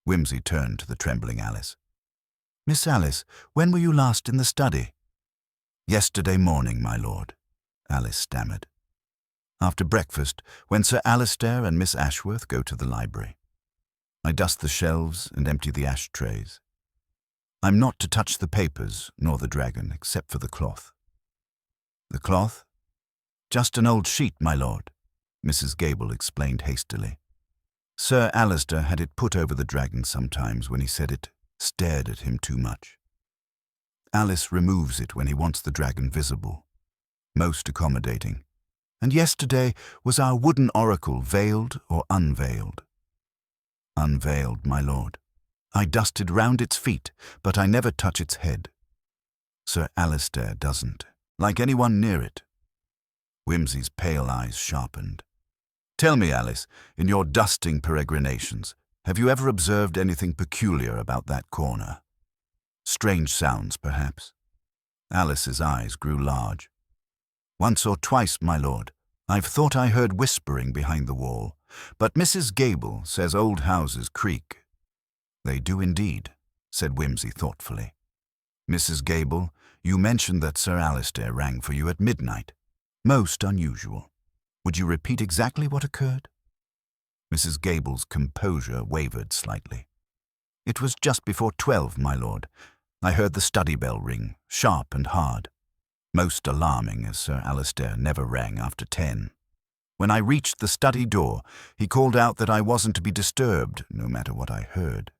Speaker 1: Whimsy turned to the trembling Alice. "Miss Alice, when were you last in the study?" Yesterday morning, my lord, Alice stammered. After breakfast, when Sir Alistair and Miss Ashworth go to the library. I dust the shelves and empty the ashtrays. I'm not to touch the papers, nor the dragon, except for the cloth. The cloth? Just an old sheet, my lord, Mrs. Gable explained hastily. Sir Alistair had it put over the dragon sometimes when he said it stared at him too much. Alice removes it when he wants the dragon visible. Most accommodating. And yesterday was our wooden oracle veiled or unveiled? Unveiled, my lord. I dusted round its feet, but I never touch its head. Sir Alistair doesn't, like anyone near it. Whimsy's pale eyes sharpened. Tell me, Alice, in your dusting peregrinations, have you ever observed anything peculiar about that corner? Strange sounds, perhaps? Alice's eyes grew large. Once or twice, my lord. I've thought I heard whispering behind the wall, but Mrs. Gable says old houses creak. They do indeed, said Whimsy thoughtfully. Mrs. Gable, you mentioned that Sir Alistair rang for you at midnight. Most unusual. Would you repeat exactly what occurred? Mrs. Gable's composure wavered slightly. It was just before 12, my lord. I heard the study bell ring, sharp and hard. Most alarming, as Sir Alistair never rang after 10. When I reached the study door, he called out that I wasn't to be disturbed, no matter what I heard.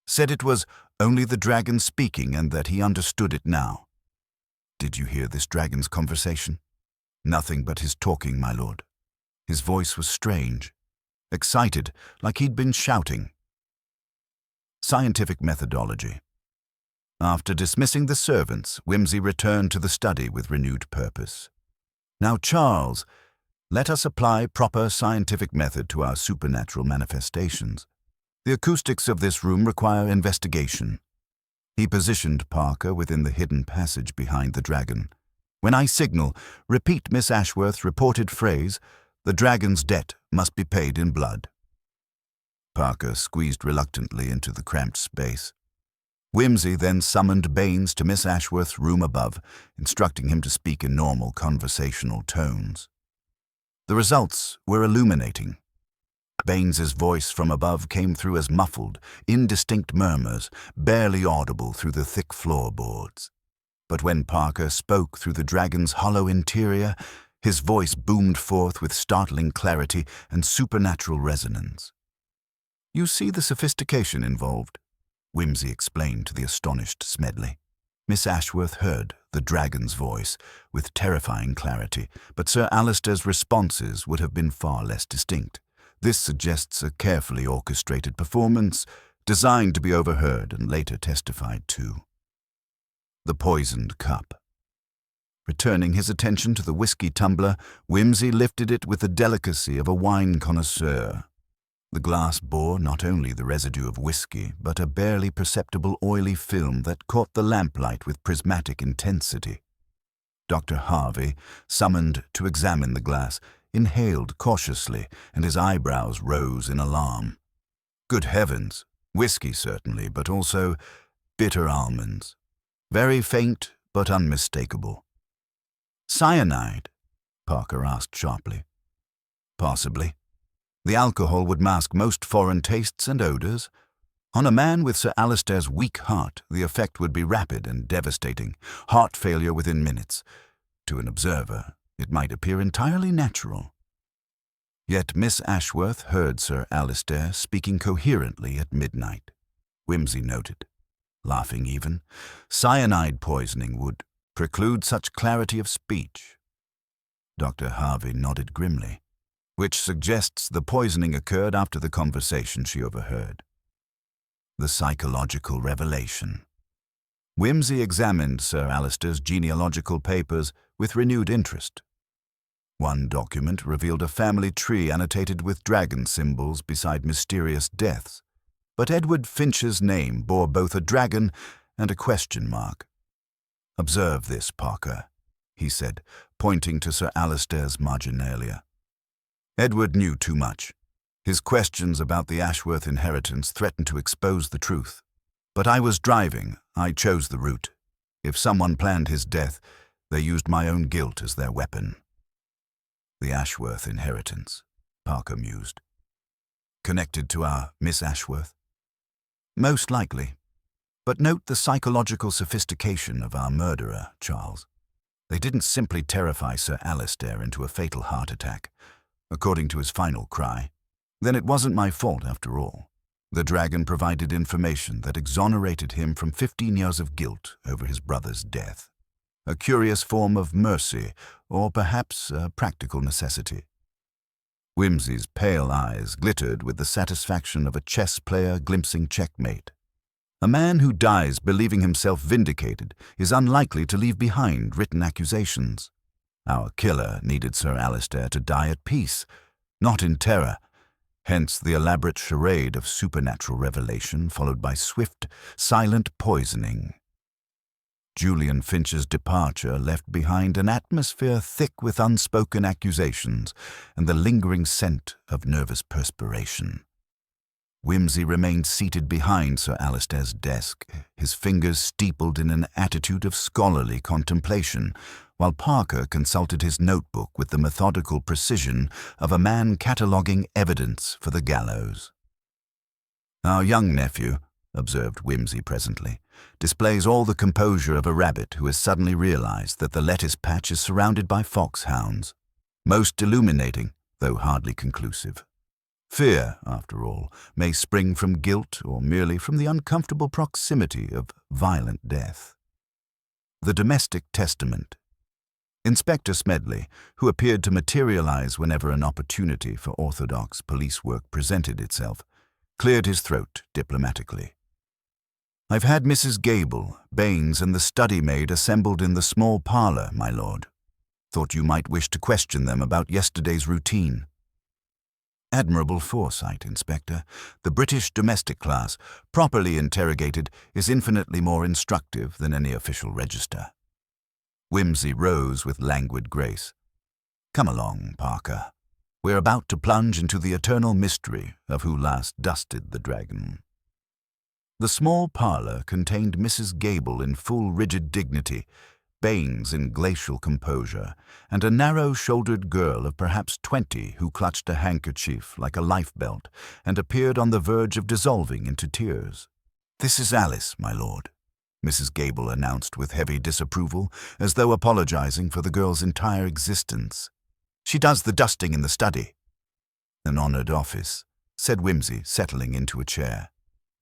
Speaker 1: Said it was only the dragon speaking and that he understood it now. Did you hear this dragon's conversation? Nothing but his talking, my lord. His voice was strange, excited, like he'd been shouting. Scientific methodology. After dismissing the servants, Whimsy returned to the study with renewed purpose. Now, Charles, let us apply proper scientific method to our supernatural manifestations. The acoustics of this room require investigation. He positioned Parker within the hidden passage behind the dragon. When I signal, repeat Miss Ashworth's reported phrase, the dragon's debt must be paid in blood. Parker squeezed reluctantly into the cramped space. Whimsy then summoned Baines to Miss Ashworth's room above, instructing him to speak in normal conversational tones. The results were illuminating. Baines's voice from above came through as muffled, indistinct murmurs, barely audible through the thick floorboards. But when Parker spoke through the dragon's hollow interior, his voice boomed forth with startling clarity and supernatural resonance. You see the sophistication involved, Whimsy explained to the astonished Smedley. Miss Ashworth heard the dragon's voice with terrifying clarity, but Sir Alistair's responses would have been far less distinct. This suggests a carefully orchestrated performance, designed to be overheard and later testified to. The poisoned cup. Returning his attention to the whiskey tumbler, Whimsy lifted it with the delicacy of a wine connoisseur. The glass bore not only the residue of whiskey, but a barely perceptible oily film that caught the lamplight with prismatic intensity. Dr. Harvey, summoned to examine the glass, inhaled cautiously, and his eyebrows rose in alarm. Good heavens, whiskey certainly, but also bitter almonds. Very faint, but unmistakable. Cyanide? Parker asked sharply. Possibly. The alcohol would mask most foreign tastes and odors. On a man with Sir Alistair's weak heart, the effect would be rapid and devastating, heart failure within minutes. To an observer, it might appear entirely natural. Yet Miss Ashworth heard Sir Alistair speaking coherently at midnight. Whimsy noted, laughing even. Cyanide poisoning would preclude such clarity of speech. Dr. Harvey nodded grimly, which suggests the poisoning occurred after the conversation she overheard. The psychological revelation. Whimsy examined Sir Alistair's genealogical papers with renewed interest. One document revealed a family tree annotated with dragon symbols beside mysterious deaths, but Edward Finch's name bore both a dragon and a question mark. Observe this, Parker, he said, pointing to Sir Alistair's marginalia. Edward knew too much. His questions about the Ashworth inheritance threatened to expose the truth. But I was driving. I chose the route. If someone planned his death, They used my own guilt as their weapon. The Ashworth inheritance, Parker mused. Connected to our Miss Ashworth? Most likely. But note the psychological sophistication of our murderer, Charles. They didn't simply terrify Sir Alistair into a fatal heart attack, according to his final cry. Then it wasn't my fault after all. The dragon provided information that exonerated him from 15 years of guilt over his brother's death. A curious form of mercy, or perhaps a practical necessity. Whimsy's pale eyes glittered with the satisfaction of a chess player glimpsing checkmate. A man who dies believing himself vindicated is unlikely to leave behind written accusations. Our killer needed Sir Alistair to die at peace, not in terror, hence the elaborate charade of supernatural revelation followed by swift, silent poisoning. Julian Finch's departure left behind an atmosphere thick with unspoken accusations and the lingering scent of nervous perspiration. Whimsy remained seated behind Sir Alistair's desk, his fingers steepled in an attitude of scholarly contemplation, while Parker consulted his notebook with the methodical precision of a man cataloguing evidence for the gallows. "Our young nephew," observed Whimsy presently, "displays all the composure of a rabbit who has suddenly realized that the lettuce patch is surrounded by foxhounds. Most illuminating, though hardly conclusive. Fear, after all, may spring from guilt or merely from the uncomfortable proximity of violent death." The domestic testament. Inspector Smedley, who appeared to materialize whenever an opportunity for orthodox police work presented itself, cleared his throat diplomatically. "I've had Mrs. Gable, Baines, and the study maid assembled in the small parlor, my lord. Thought you might wish to question them about yesterday's routine." Admirable foresight, Inspector. The British domestic class, properly interrogated, is infinitely more instructive than any official register. Whimsy rose with languid grace. "Come along, Parker. We're about to plunge into the eternal mystery of who last dusted the dragon." The small parlor contained Mrs. Gable in full rigid dignity, Baines in glacial composure, and a narrow-shouldered girl of perhaps 20 who clutched a handkerchief like a life-belt and appeared on the verge of dissolving into tears. "This is Alice, my lord," Mrs. Gable announced with heavy disapproval, as though apologizing for the girl's entire existence. "She does the dusting in the study." "An honored office," said Whimsy, settling into a chair.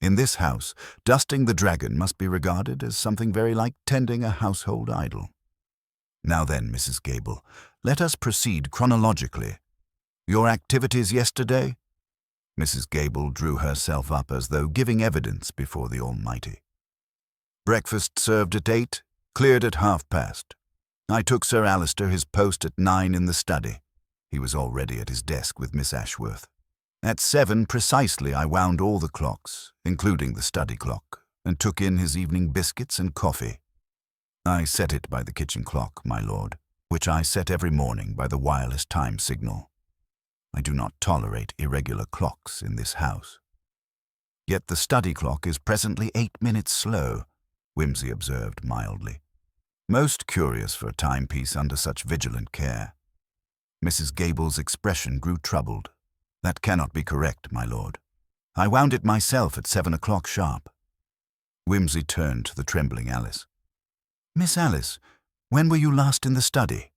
Speaker 1: "In this house, dusting the dragon must be regarded as something very like tending a household idol. Now then, Mrs. Gable, let us proceed chronologically. Your activities yesterday?" Mrs. Gable drew herself up as though giving evidence before the Almighty. "Breakfast served at 8, cleared at past. I took Sir Alistair his post at 9 in the study. He was already at his desk with Miss Ashworth. At 7 precisely I wound all the clocks, including the study clock, and took in his evening biscuits and coffee. I set it by the kitchen clock, my lord, which I set every morning by the wireless time signal. I do not tolerate irregular clocks in this house." "Yet the study clock is presently 8 minutes slow," Whimsy observed mildly. "Most curious for a timepiece under such vigilant care." Mrs. Gable's expression grew troubled. "That cannot be correct, my lord. I wound it myself at 7 o'clock sharp." Whimsy turned to the trembling Alice. "Miss Alice, when were you last in the study?"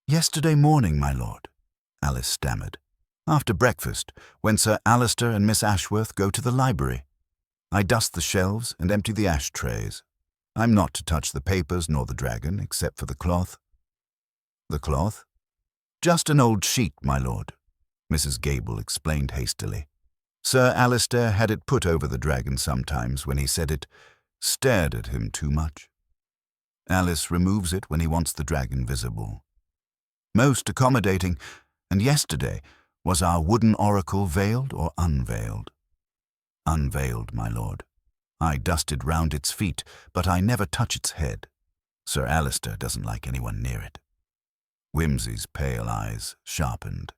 Speaker 1: "Yesterday morning, my lord," Alice stammered. "After breakfast, when Sir Alistair and Miss Ashworth go to the library. I dust the shelves and empty the ashtrays. I'm not to touch the papers nor the dragon, except for the cloth." "The cloth?" "Just an old sheet, my lord," Mrs. Gable explained hastily. "Sir Alistair had it put over the dragon sometimes when he said it stared at him too much. Alice removes it when he wants the dragon visible. Most accommodating, and yesterday, was our wooden oracle veiled or unveiled?" "Unveiled, my lord. I dusted round its feet, but I never touch its head. Sir Alistair doesn't like anyone near it." Whimsy's pale eyes sharpened.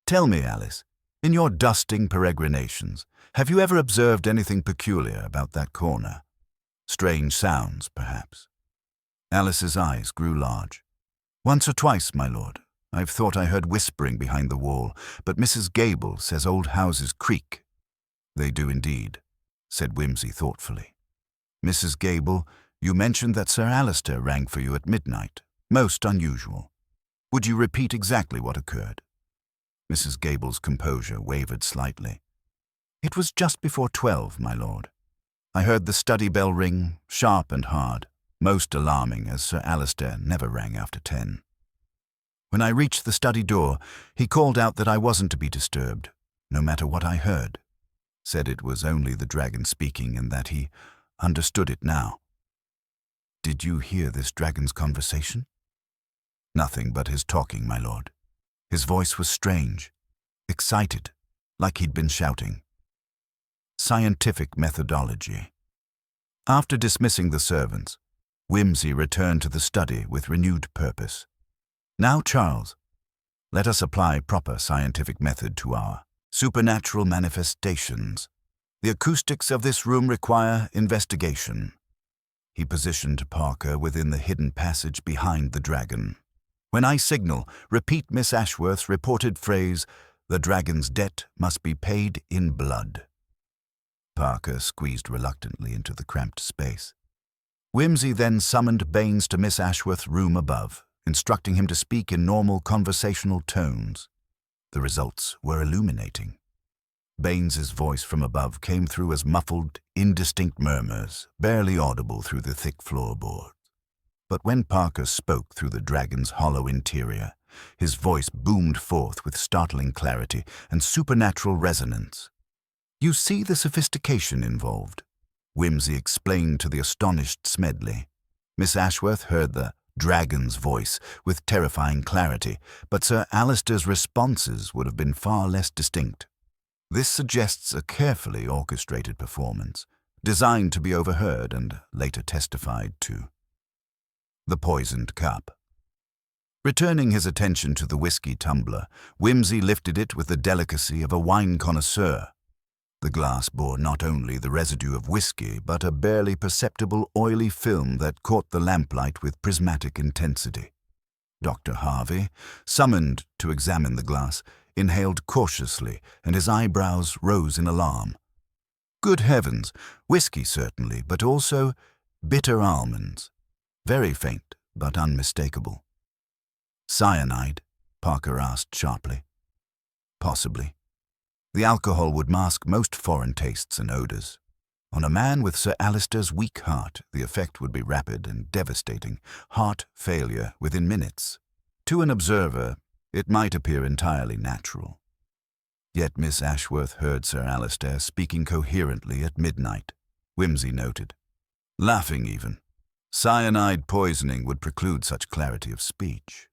Speaker 1: "Tell me, Alice, in your dusting peregrinations, have you ever observed anything peculiar about that corner? Strange sounds, perhaps?" Alice's eyes grew large. "Once or twice, my lord. I've thought I heard whispering behind the wall, but Mrs. Gable says old houses creak." "They do indeed," said Whimsy thoughtfully. "Mrs. Gable, you mentioned that Sir Alistair rang for you at midnight. Most unusual. Would you repeat exactly what occurred?" Mrs. Gable's composure wavered slightly. "It was just before 12, my lord. I heard the study bell ring, sharp and hard, most alarming, as Sir Alistair never rang after 10. When I reached the study door, he called out that I wasn't to be disturbed, no matter what I heard. Said it was only the dragon speaking and that he understood it now." "Did you hear this dragon's conversation?" "Nothing but his talking, my lord. His voice was strange, excited, like he'd been shouting." Scientific methodology. After dismissing the servants, Whimsy returned to the study with renewed purpose. "Now, Charles, let us apply proper scientific method to our supernatural manifestations. The acoustics of this room require investigation." He positioned Parker within the hidden passage behind the dragon. "When I signal, repeat Miss Ashworth's reported phrase, 'The dragon's debt must be paid in blood.'" Parker squeezed reluctantly into the cramped space. Whimsy then summoned Baines to Miss Ashworth's room above, instructing him to speak in normal conversational tones. The results were illuminating. Baines's voice from above came through as muffled, indistinct murmurs, barely audible through the thick floorboards. But when Parker spoke through the dragon's hollow interior, his voice boomed forth with startling clarity and supernatural resonance. "You see the sophistication involved," Whimsy explained to the astonished Smedley. Miss Ashworth heard the dragon's voice with terrifying clarity, but Sir Alistair's responses would have been far less distinct. This suggests a carefully orchestrated performance, designed to be overheard and later testified to. The poisoned cup. Returning his attention to the whiskey tumbler, Whimsy lifted it with the delicacy of a wine connoisseur. The glass bore not only the residue of whiskey, but a barely perceptible oily film that caught the lamplight with prismatic intensity. Dr. Harvey, summoned to examine the glass, inhaled cautiously, and his eyebrows rose in alarm. Good heavens, whiskey certainly, but also bitter almonds. Very faint, but unmistakable. "Cyanide?" Parker asked sharply. "Possibly. The alcohol would mask most foreign tastes and odors. On a man with Sir Alistair's weak heart, the effect would be rapid and devastating, heart failure within minutes. To an observer, it might appear entirely natural. Yet Miss Ashworth heard Sir Alistair speaking coherently at midnight," Whimsy noted. "Laughing even. Cyanide poisoning would preclude such clarity of speech."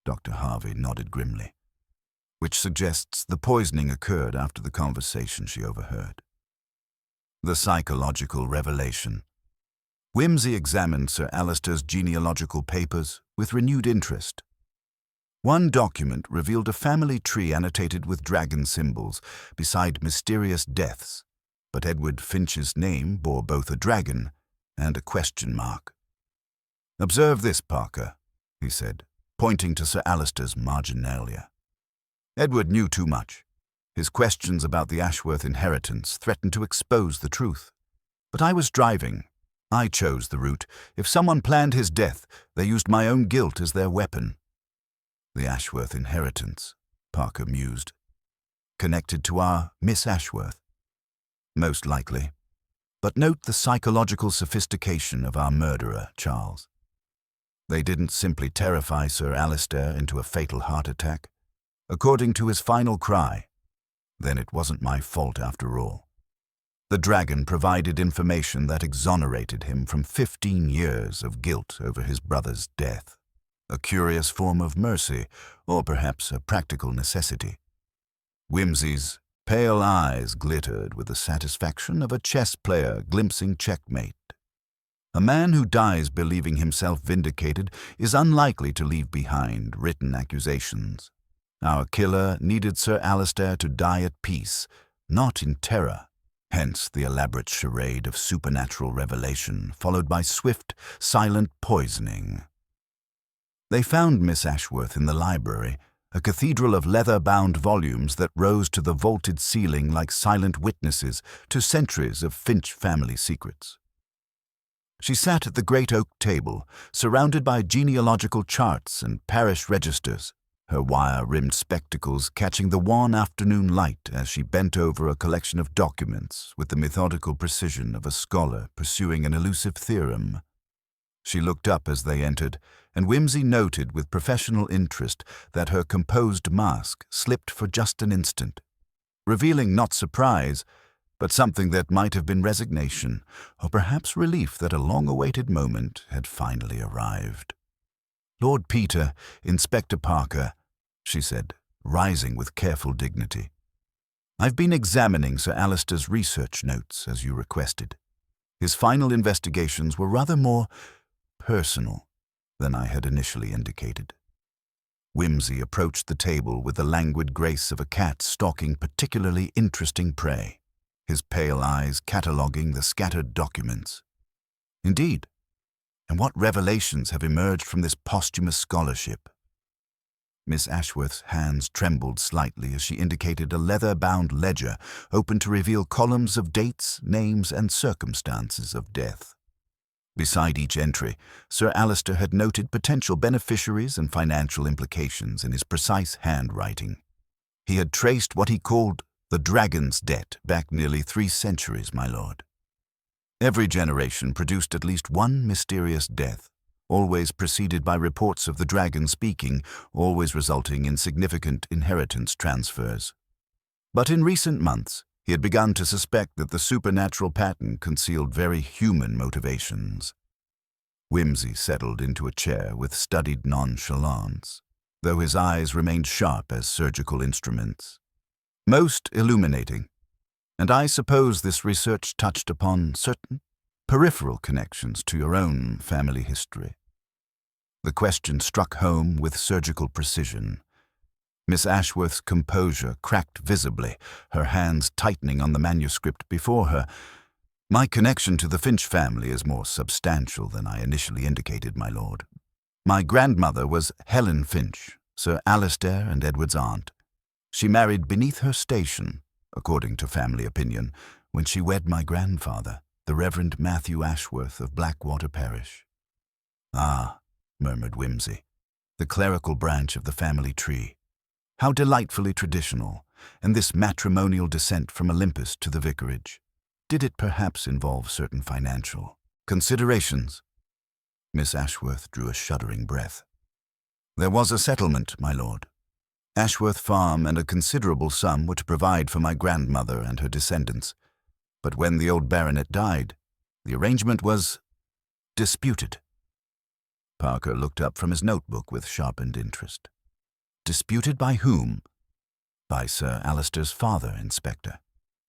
Speaker 1: Dr. Harvey nodded grimly, which suggests the poisoning occurred after the conversation she overheard. The psychological revelation. Whimsy examined Sir Alistair's genealogical papers with renewed interest. One document revealed a family tree annotated with dragon symbols beside mysterious deaths, but Edward Finch's name bore both a dragon and a question mark. "Observe this, Parker," he said, pointing to Sir Alistair's marginalia. Edward knew too much. His questions about the Ashworth inheritance threatened to expose the truth. But I was driving. I chose the route. If someone planned his death, they used my own guilt as their weapon. The Ashworth inheritance, Parker mused. Connected to our Miss Ashworth? Most likely. But note the psychological sophistication of our murderer, Charles. They didn't simply terrify Sir Alistair into a fatal heart attack. According to his final cry, then it wasn't my fault after all. The dragon provided information that exonerated him from 15 years of guilt over his brother's death. A curious form of mercy, or perhaps a practical necessity. Whimsy's pale eyes glittered with the satisfaction of a chess player glimpsing checkmate. A man who dies believing himself vindicated is unlikely to leave behind written accusations. Our killer needed Sir Alistair to die at peace, not in terror. Hence the elaborate charade of supernatural revelation, followed by swift, silent poisoning. They found Miss Ashworth in the library, a cathedral of leather-bound volumes that rose to the vaulted ceiling like silent witnesses to centuries of Finch family secrets. She sat at the great oak table, surrounded by genealogical charts and parish registers, her wire-rimmed spectacles catching the wan afternoon light as she bent over a collection of documents with the methodical precision of a scholar pursuing an elusive theorem. She looked up as they entered, and Whimsy noted with professional interest that her composed mask slipped for just an instant, revealing not surprise, but something that might have been resignation, or perhaps relief that a long-awaited moment had finally arrived. "Lord Peter, Inspector Parker," she said, rising with careful dignity. "I've been examining Sir Alister's research notes, as you requested. His final investigations were rather more personal than I had initially indicated." Whimsy approached the table with the languid grace of a cat stalking particularly interesting prey, his pale eyes cataloguing the scattered documents. "Indeed, and what revelations have emerged from this posthumous scholarship?" Miss Ashworth's hands trembled slightly as she indicated a leather-bound ledger open to reveal columns of dates, names, and circumstances of death. Beside each entry, Sir Alister had noted potential beneficiaries and financial implications in his precise handwriting. He had traced what he called the dragon's debt back nearly 3 centuries, my lord. Every generation produced at least one mysterious death, always preceded by reports of the dragon speaking, always resulting in significant inheritance transfers. But in recent months, he had begun to suspect that the supernatural pattern concealed very human motivations. Whimsy settled into a chair with studied nonchalance, though his eyes remained sharp as surgical instruments. "Most illuminating. And I suppose this research touched upon certain peripheral connections to your own family history." The question struck home with surgical precision. Miss Ashworth's composure cracked visibly, her hands tightening on the manuscript before her. "My connection to the Finch family is more substantial than I initially indicated, my lord. My grandmother was Helen Finch, Sir Alister and Edward's aunt. She married beneath her station, according to family opinion, when she wed my grandfather, the Reverend Matthew Ashworth of Blackwater Parish." "Ah," murmured Whimsy, "the clerical branch of the family tree. How delightfully traditional, and this matrimonial descent from Olympus to the vicarage. Did it perhaps involve certain financial considerations?" Miss Ashworth drew a shuddering breath. "There was a settlement, my lord. Ashworth Farm and a considerable sum were to provide for my grandmother and her descendants. But when the old baronet died, the arrangement was disputed." Parker looked up from his notebook with sharpened interest. "Disputed by whom?" "By Sir Alister's father, Inspector.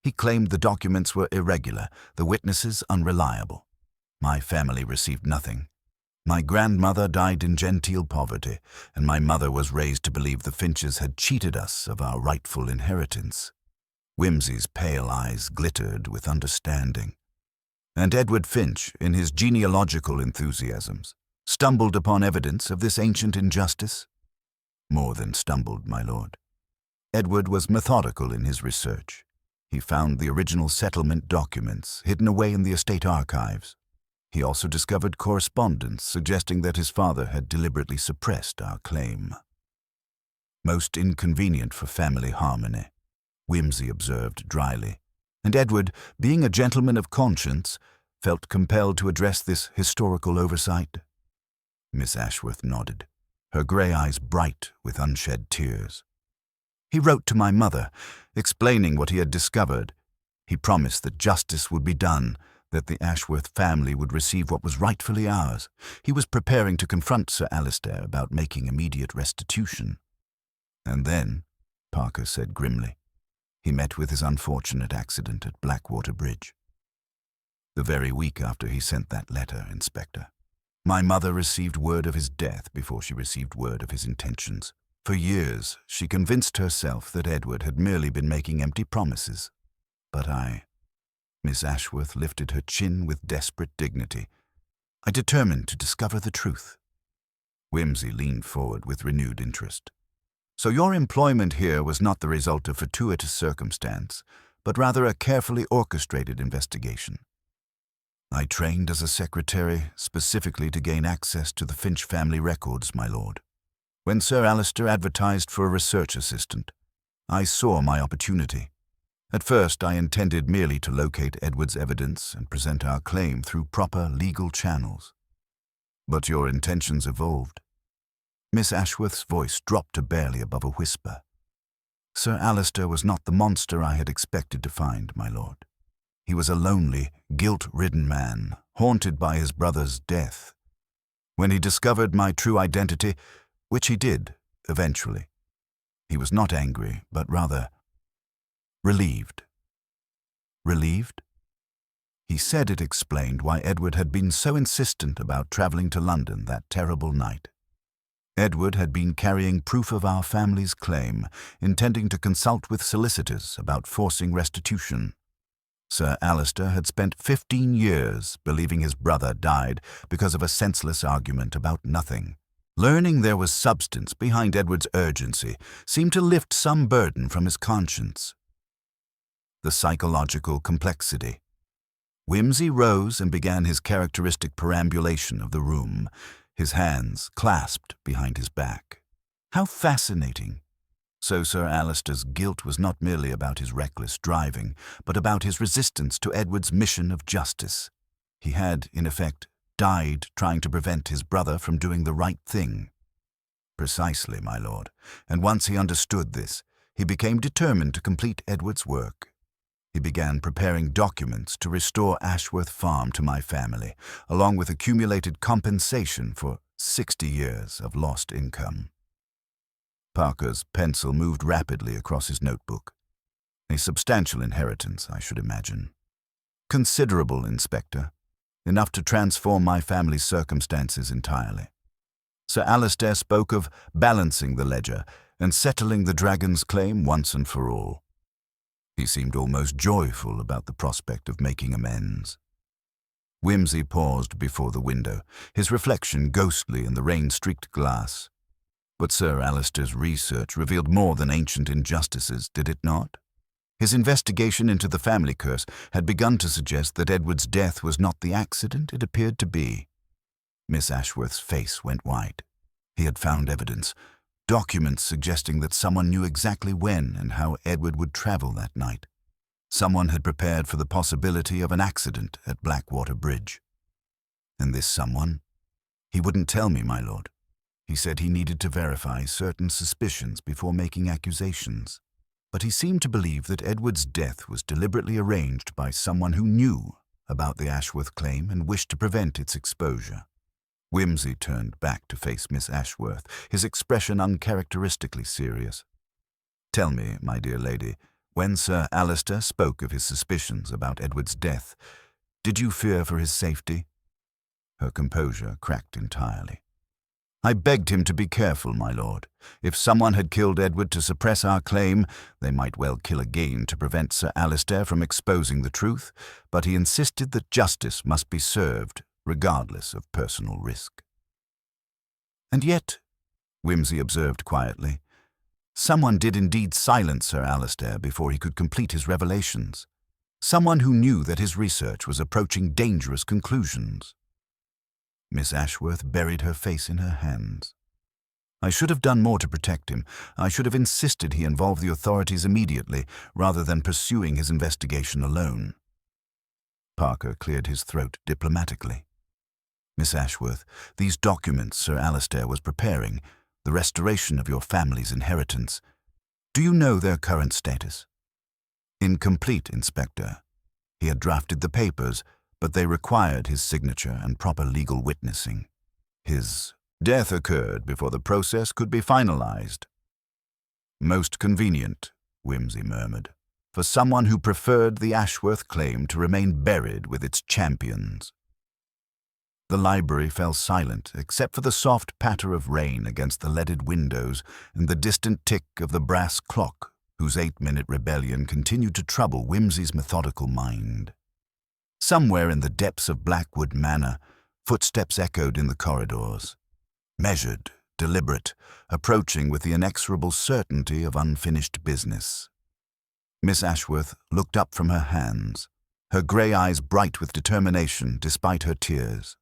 Speaker 1: He claimed the documents were irregular, the witnesses unreliable. My family received nothing. My grandmother died in genteel poverty, and my mother was raised to believe the Finches had cheated us of our rightful inheritance." Whimsy's pale eyes glittered with understanding. "And Edward Finch, in his genealogical enthusiasms, stumbled upon evidence of this ancient injustice?" "More than stumbled, my lord. Edward was methodical in his research. He found the original settlement documents hidden away in the estate archives. He also discovered correspondence suggesting that his father had deliberately suppressed our claim." "Most inconvenient for family harmony," Whimsy observed dryly, and Edward, being a gentleman of conscience, felt compelled to address this historical oversight. Miss Ashworth nodded, her grey eyes bright with unshed tears. "He wrote to my mother, explaining what he had discovered. He promised that justice would be done, that the Ashworth family would receive what was rightfully ours. He was preparing to confront Sir Alister about making immediate restitution." "And then," Parker said grimly, "he met with his unfortunate accident at Blackwater Bridge." "The very week after he sent that letter, Inspector. My mother received word of his death before she received word of his intentions. For years, she convinced herself that Edward had merely been making empty promises. But I Miss Ashworth lifted her chin with desperate dignity. "I determined to discover the truth." Whimsy leaned forward with renewed interest. "So your employment here was not the result of fortuitous circumstance, but rather a carefully orchestrated investigation." "I trained as a secretary specifically to gain access to the Finch family records, my lord. When Sir Alistair advertised for a research assistant, I saw my opportunity. At first, I intended merely to locate Edward's evidence and present our claim through proper legal channels. But your intentions evolved." Miss Ashworth's voice dropped to barely above a whisper. "Sir Alistair was not the monster I had expected to find, my lord. He was a lonely, guilt-ridden man, haunted by his brother's death. When he discovered my true identity, which he did, eventually, he was not angry, but rather relieved." "Relieved?" He said it explained why Edward had been so insistent about traveling to London that terrible night. Edward had been carrying proof of our family's claim, intending to consult with solicitors about forcing restitution. Sir Alistair had spent 15 years believing his brother died because of a senseless argument about nothing. Learning there was substance behind Edward's urgency seemed to lift some burden from his conscience. The psychological complexity. Whimsy rose and began his characteristic perambulation of the room, his hands clasped behind his back. How fascinating! So Sir Alistair's guilt was not merely about his reckless driving, but about his resistance to Edward's mission of justice. He had, in effect, died trying to prevent his brother from doing the right thing. Precisely, my lord, and once he understood this, he became determined to complete Edward's work. He began preparing documents to restore Ashworth Farm to my family, along with accumulated compensation for 60 years of lost income. Parker's pencil moved rapidly across his notebook. "A substantial inheritance, I should imagine." "Considerable, Inspector. Enough to transform my family's circumstances entirely." Sir Alistair spoke of balancing the ledger and settling the dragon's claim once and for all. He seemed almost joyful about the prospect of making amends. Whimsy paused before the window, his reflection ghostly in the rain-streaked glass. But Sir Alistair's research revealed more than ancient injustices, did it not? His investigation into the family curse had begun to suggest that Edward's death was not the accident it appeared to be. Miss Ashworth's face went white. He had found evidence, documents suggesting that someone knew exactly when and how Edward would travel that night. Someone had prepared for the possibility of an accident at Blackwater Bridge. And this someone? He wouldn't tell me, my lord. He said he needed to verify certain suspicions before making accusations. But he seemed to believe that Edward's death was deliberately arranged by someone who knew about the Ashworth claim and wished to prevent its exposure. Whimsy turned back to face Miss Ashworth, his expression uncharacteristically serious. "Tell me, my dear lady, when Sir Alistair spoke of his suspicions about Edward's death, did you fear for his safety?" Her composure cracked entirely. "I begged him to be careful, my lord. If someone had killed Edward to suppress our claim, they might well kill again to prevent Sir Alistair from exposing the truth, but he insisted that justice must be served, regardless of personal risk." "And yet," Whimsy observed quietly, "someone did indeed silence Sir Alistair before he could complete his revelations. Someone who knew that his research was approaching dangerous conclusions." Miss Ashworth buried her face in her hands. "I should have done more to protect him. I should have insisted he involve the authorities immediately, rather than pursuing his investigation alone." Parker cleared his throat diplomatically. "Miss Ashworth, these documents Sir Alistair was preparing, the restoration of your family's inheritance, do you know their current status?" "Incomplete, Inspector. He had drafted the papers, but they required his signature and proper legal witnessing. His death occurred before the process could be finalized." "Most convenient," Whimsy murmured, "for someone who preferred the Ashworth claim to remain buried with its champions." The library fell silent except for the soft patter of rain against the leaded windows and the distant tick of the brass clock, whose 8-minute rebellion continued to trouble Whimsy's methodical mind. Somewhere in the depths of Blackwood Manor, footsteps echoed in the corridors. Measured, deliberate, approaching with the inexorable certainty of unfinished business. Miss Ashworth looked up from her hands, her grey eyes bright with determination despite her tears.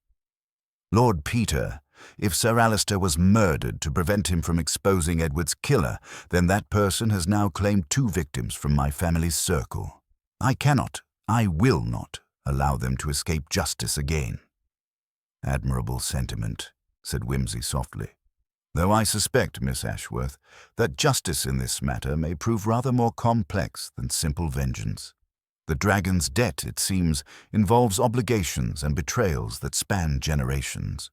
Speaker 1: Lord Peter, if Sir Alistair was murdered to prevent him from exposing Edward's killer, then that person has now claimed 2 victims from my family's circle. I will not, allow them to escape justice again. Admirable sentiment, said Wimsey softly. Though I suspect, Miss Ashworth, that justice in this matter may prove rather more complex than simple vengeance. The dragon's debt, it seems, involves obligations and betrayals that span generations.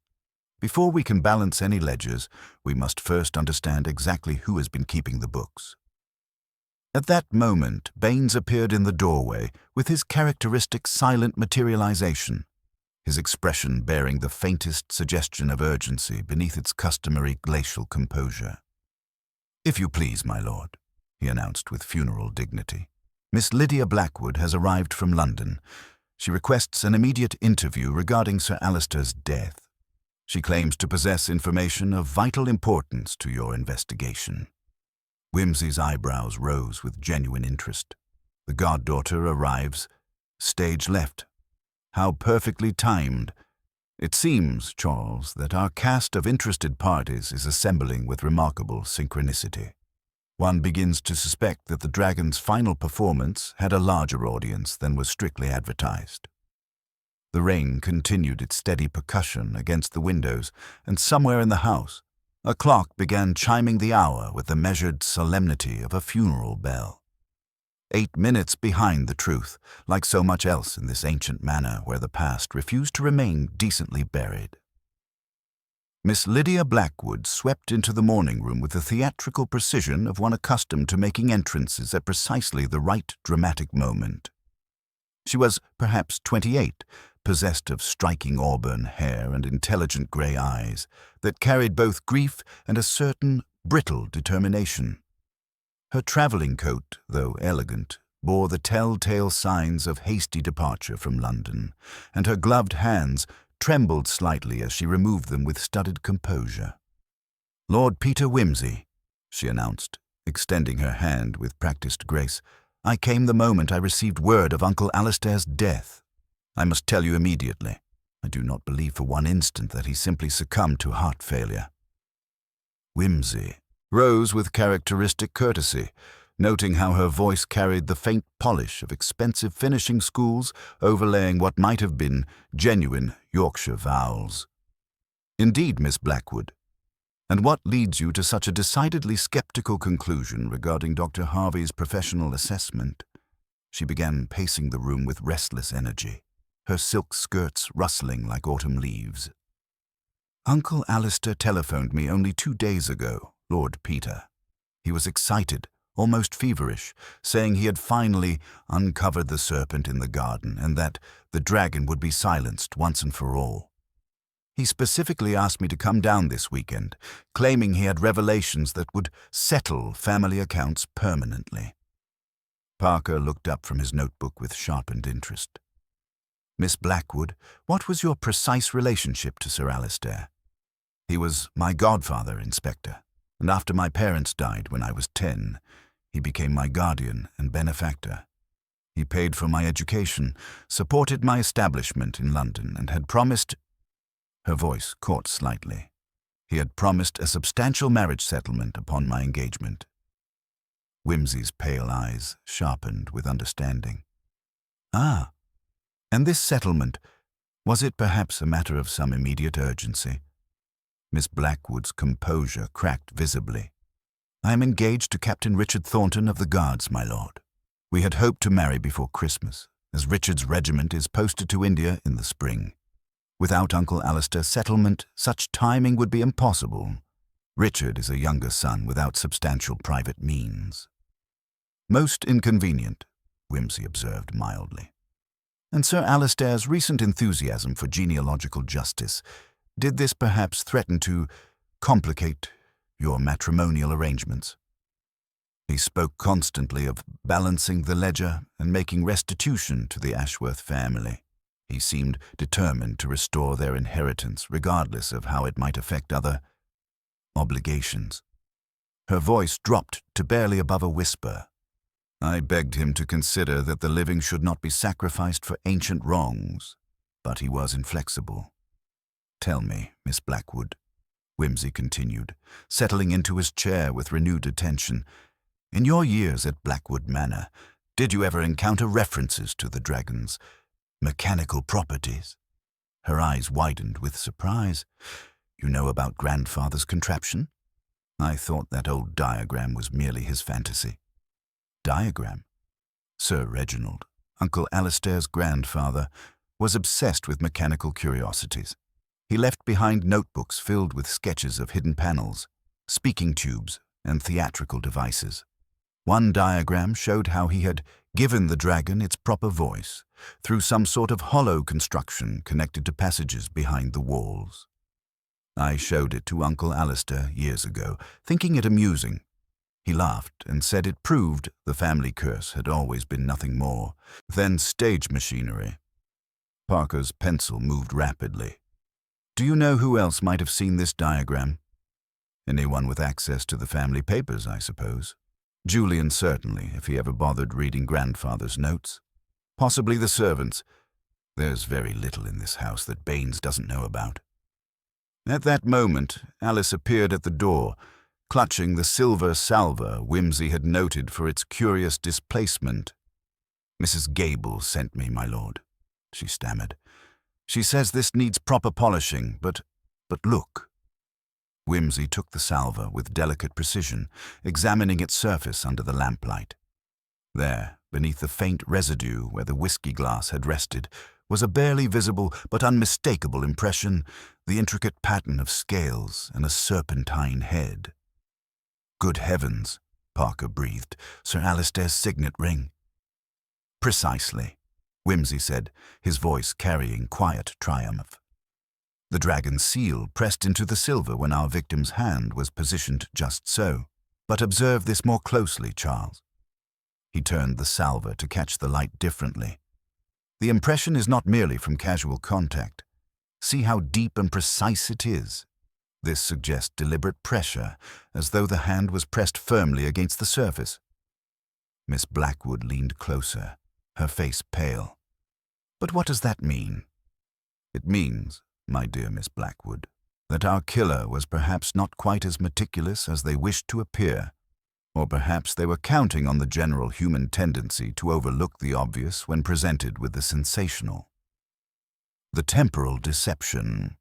Speaker 1: Before we can balance any ledgers, we must first understand exactly who has been keeping the books. At that moment, Baines appeared in the doorway with his characteristic silent materialization, his expression bearing the faintest suggestion of urgency beneath its customary glacial composure. "If you please, my lord," he announced with funeral dignity, "Miss Lydia Blackwood has arrived from London. She requests an immediate interview regarding Sir Alistair's death. She claims to possess information of vital importance to your investigation." Wimsey's eyebrows rose with genuine interest. The goddaughter arrives. Stage left. How perfectly timed. It seems, Charles, that our cast of interested parties is assembling with remarkable synchronicity. One begins to suspect that the dragon's final performance had a larger audience than was strictly advertised. The rain continued its steady percussion against the windows, and somewhere in the house, a clock began chiming the hour with the measured solemnity of a funeral bell. 8 minutes behind the truth, like so much else in this ancient manor where the past refused to remain decently buried. Miss Lydia Blackwood swept into the morning room with the theatrical precision of one accustomed to making entrances at precisely the right dramatic moment. She was perhaps 28, possessed of striking auburn hair and intelligent grey eyes that carried both grief and a certain brittle determination. Her travelling coat, though elegant, bore the telltale signs of hasty departure from London, and her gloved hands trembled slightly as she removed them with studied composure. "Lord Peter Wimsey," she announced, extending her hand with practised grace, "I came the moment I received word of Uncle Alistair's death. I must tell you immediately. I do not believe for one instant that he simply succumbed to heart failure." Wimsey rose with characteristic courtesy, noting how her voice carried the faint polish of expensive finishing schools overlaying what might have been genuine Yorkshire vowels. "Indeed, Miss Blackwood. And what leads you to such a decidedly sceptical conclusion regarding Dr. Harvey's professional assessment?" She began pacing the room with restless energy, her silk skirts rustling like autumn leaves. "Uncle Alistair telephoned me only 2 days ago, Lord Peter. He was excited, almost feverish, saying he had finally uncovered the serpent in the garden and that the dragon would be silenced once and for all. He specifically asked me to come down this weekend, claiming he had revelations that would settle family accounts permanently." Parker looked up from his notebook with sharpened interest. "Miss Blackwood, what was your precise relationship to Sir Alistair?" "He was my godfather, Inspector, and after my parents died when I was 10, he became my guardian and benefactor. He paid for my education, supported my establishment in London, and had promised—" Her voice caught slightly. "He had promised a substantial marriage settlement upon my engagement." Wimsey's pale eyes sharpened with understanding. "Ah, and this settlement, was it perhaps a matter of some immediate urgency?" Miss Blackwood's composure cracked visibly. "I am engaged to Captain Richard Thornton of the Guards, my lord. We had hoped to marry before Christmas, as Richard's regiment is posted to India in the spring. Without Uncle Alistair's settlement, such timing would be impossible. Richard is a younger son without substantial private means." "Most inconvenient," Wimsey observed mildly. "And Sir Alistair's recent enthusiasm for genealogical justice, did this perhaps threaten to complicate your matrimonial arrangements?" "He spoke constantly of balancing the ledger and making restitution to the Ashworth family," He seemed determined to restore their inheritance, regardless of how it might affect other obligations. Her voice dropped to barely above a whisper. I begged him to consider that the living should not be sacrificed for ancient wrongs, but he was inflexible. "Tell me, Miss Blackwood," Whimsy continued, settling into his chair with renewed attention, "in your years at Blackwood Manor, did you ever encounter references to the dragon's mechanical properties?" Her eyes widened with surprise. "You know about grandfather's contraption? I thought that old diagram was merely his fantasy." "Diagram?" Sir Reginald, Uncle Alistair's grandfather, was obsessed with mechanical curiosities. He left behind notebooks filled with sketches of hidden panels, speaking tubes, and theatrical devices. One diagram showed how he had given the dragon its proper voice through some sort of hollow construction connected to passages behind the walls. I showed it to Uncle Alistair years ago, thinking it amusing. He laughed and said it proved the family curse had always been nothing more than stage machinery. Parker's pencil moved rapidly. "Do you know who else might have seen this diagram?" "Anyone with access to the family papers, I suppose. Julian certainly, if he ever bothered reading grandfather's notes. Possibly the servants. There's very little in this house that Baines doesn't know about." At that moment, Alice appeared at the door, clutching the silver salver Whimsy had noted for its curious displacement. "Mrs. Gable sent me, my lord," she stammered. "She says this needs proper polishing, but look." Whimsy took the salver with delicate precision, examining its surface under the lamplight. There, beneath the faint residue where the whiskey glass had rested, was a barely visible but unmistakable impression, the intricate pattern of scales and a serpentine head. "Good heavens," Parker breathed, "Sir Alistair's signet ring." "Precisely," Whimsy said, his voice carrying quiet triumph. "The dragon's seal pressed into the silver when our victim's hand was positioned just so. But observe this more closely, Charles." He turned the salver to catch the light differently. "The impression is not merely from casual contact. See how deep and precise it is. This suggests deliberate pressure, as though the hand was pressed firmly against the surface." Miss Blackwood leaned closer, her face pale. "But what does that mean?" "It means, my dear Miss Blackwood, that our killer was perhaps not quite as meticulous as they wished to appear, or perhaps they were counting on the general human tendency to overlook the obvious when presented with the sensational. The temporal deception."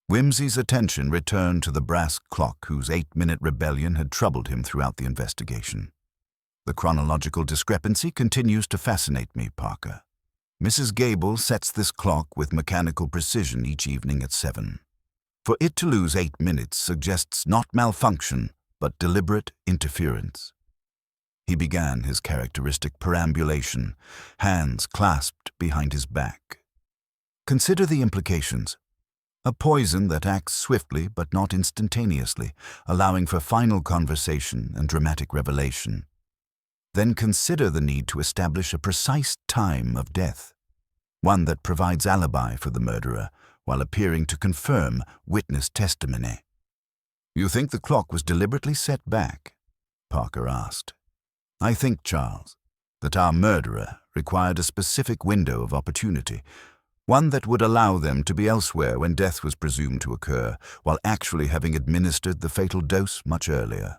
Speaker 1: Whimsy's attention returned to the brass clock whose 8-minute rebellion had troubled him throughout the investigation. "The chronological discrepancy continues to fascinate me, Parker. Mrs. Gable sets this clock with mechanical precision each evening at 7. For it to lose 8 minutes suggests not malfunction, but deliberate interference." He began his characteristic perambulation, hands clasped behind his back. "Consider the implications. A poison that acts swiftly but not instantaneously, allowing for final conversation and dramatic revelation. Then consider the need to establish a precise time of death, one that provides alibi for the murderer while appearing to confirm witness testimony." "You think the clock was deliberately set back?" Parker asked. "I think, Charles, that our murderer required a specific window of opportunity, one that would allow them to be elsewhere when death was presumed to occur, while actually having administered the fatal dose much earlier."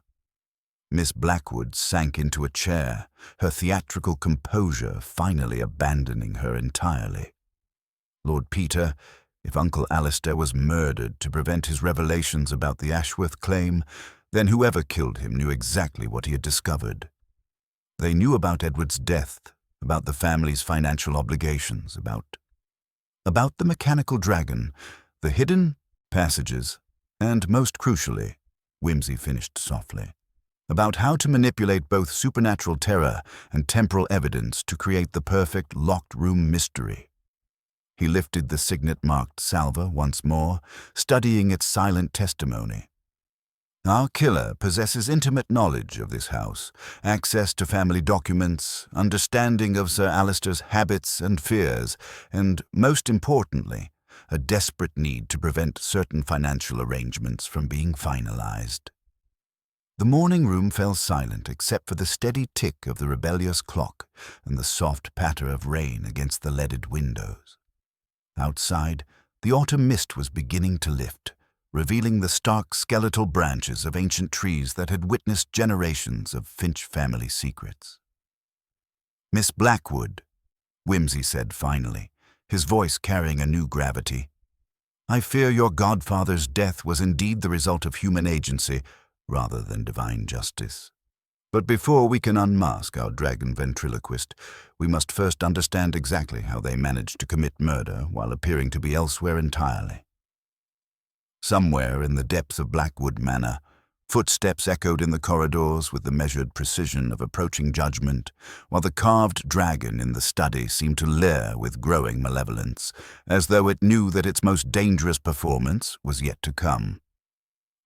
Speaker 1: Miss Blackwood sank into a chair, her theatrical composure finally abandoning her entirely. "Lord Peter, if Uncle Alistair was murdered to prevent his revelations about the Ashworth claim, then whoever killed him knew exactly what he had discovered. They knew about Edward's death, about the family's financial obligations, about the mechanical dragon, the hidden passages, and most crucially," Whimsy finished softly, "about how to manipulate both supernatural terror and temporal evidence to create the perfect locked-room mystery." He lifted the signet-marked salver once more, studying its silent testimony. Our killer possesses intimate knowledge of this house, access to family documents, understanding of Sir Alistair's habits and fears, and, most importantly, a desperate need to prevent certain financial arrangements from being finalized. The morning room fell silent except for the steady tick of the rebellious clock and the soft patter of rain against the leaded windows. Outside, the autumn mist was beginning to lift, revealing the stark skeletal branches of ancient trees that had witnessed generations of Finch family secrets. "Miss Blackwood," Whimsy said finally, his voice carrying a new gravity, "I fear your godfather's death was indeed the result of human agency rather than divine justice. But before we can unmask our dragon ventriloquist, we must first understand exactly how they managed to commit murder while appearing to be elsewhere entirely." Somewhere in the depths of Blackwood Manor, footsteps echoed in the corridors with the measured precision of approaching judgment, while the carved dragon in the study seemed to leer with growing malevolence, as though it knew that its most dangerous performance was yet to come.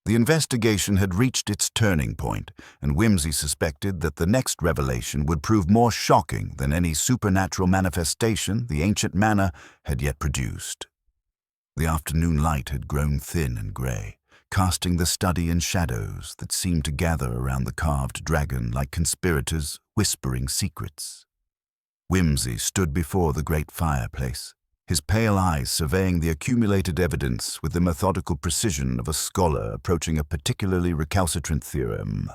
Speaker 1: The investigation had reached its turning point, and Whimsy suspected that the next revelation would prove more shocking than any supernatural manifestation the ancient manor had yet produced. The afternoon light had grown thin and grey, casting the study in shadows that seemed to gather around the carved dragon like conspirators whispering secrets. Whimsy stood before the great fireplace, his pale eyes surveying the accumulated evidence with the methodical precision of a scholar approaching a particularly recalcitrant theorem.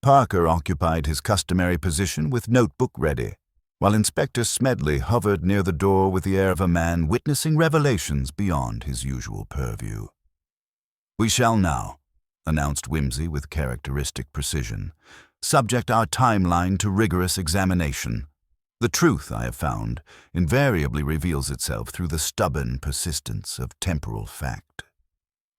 Speaker 1: Parker occupied his customary position with notebook ready, while Inspector Smedley hovered near the door with the air of a man witnessing revelations beyond his usual purview. "We shall now," announced Whimsy with characteristic precision, "subject our timeline to rigorous examination. The truth, I have found, invariably reveals itself through the stubborn persistence of temporal fact."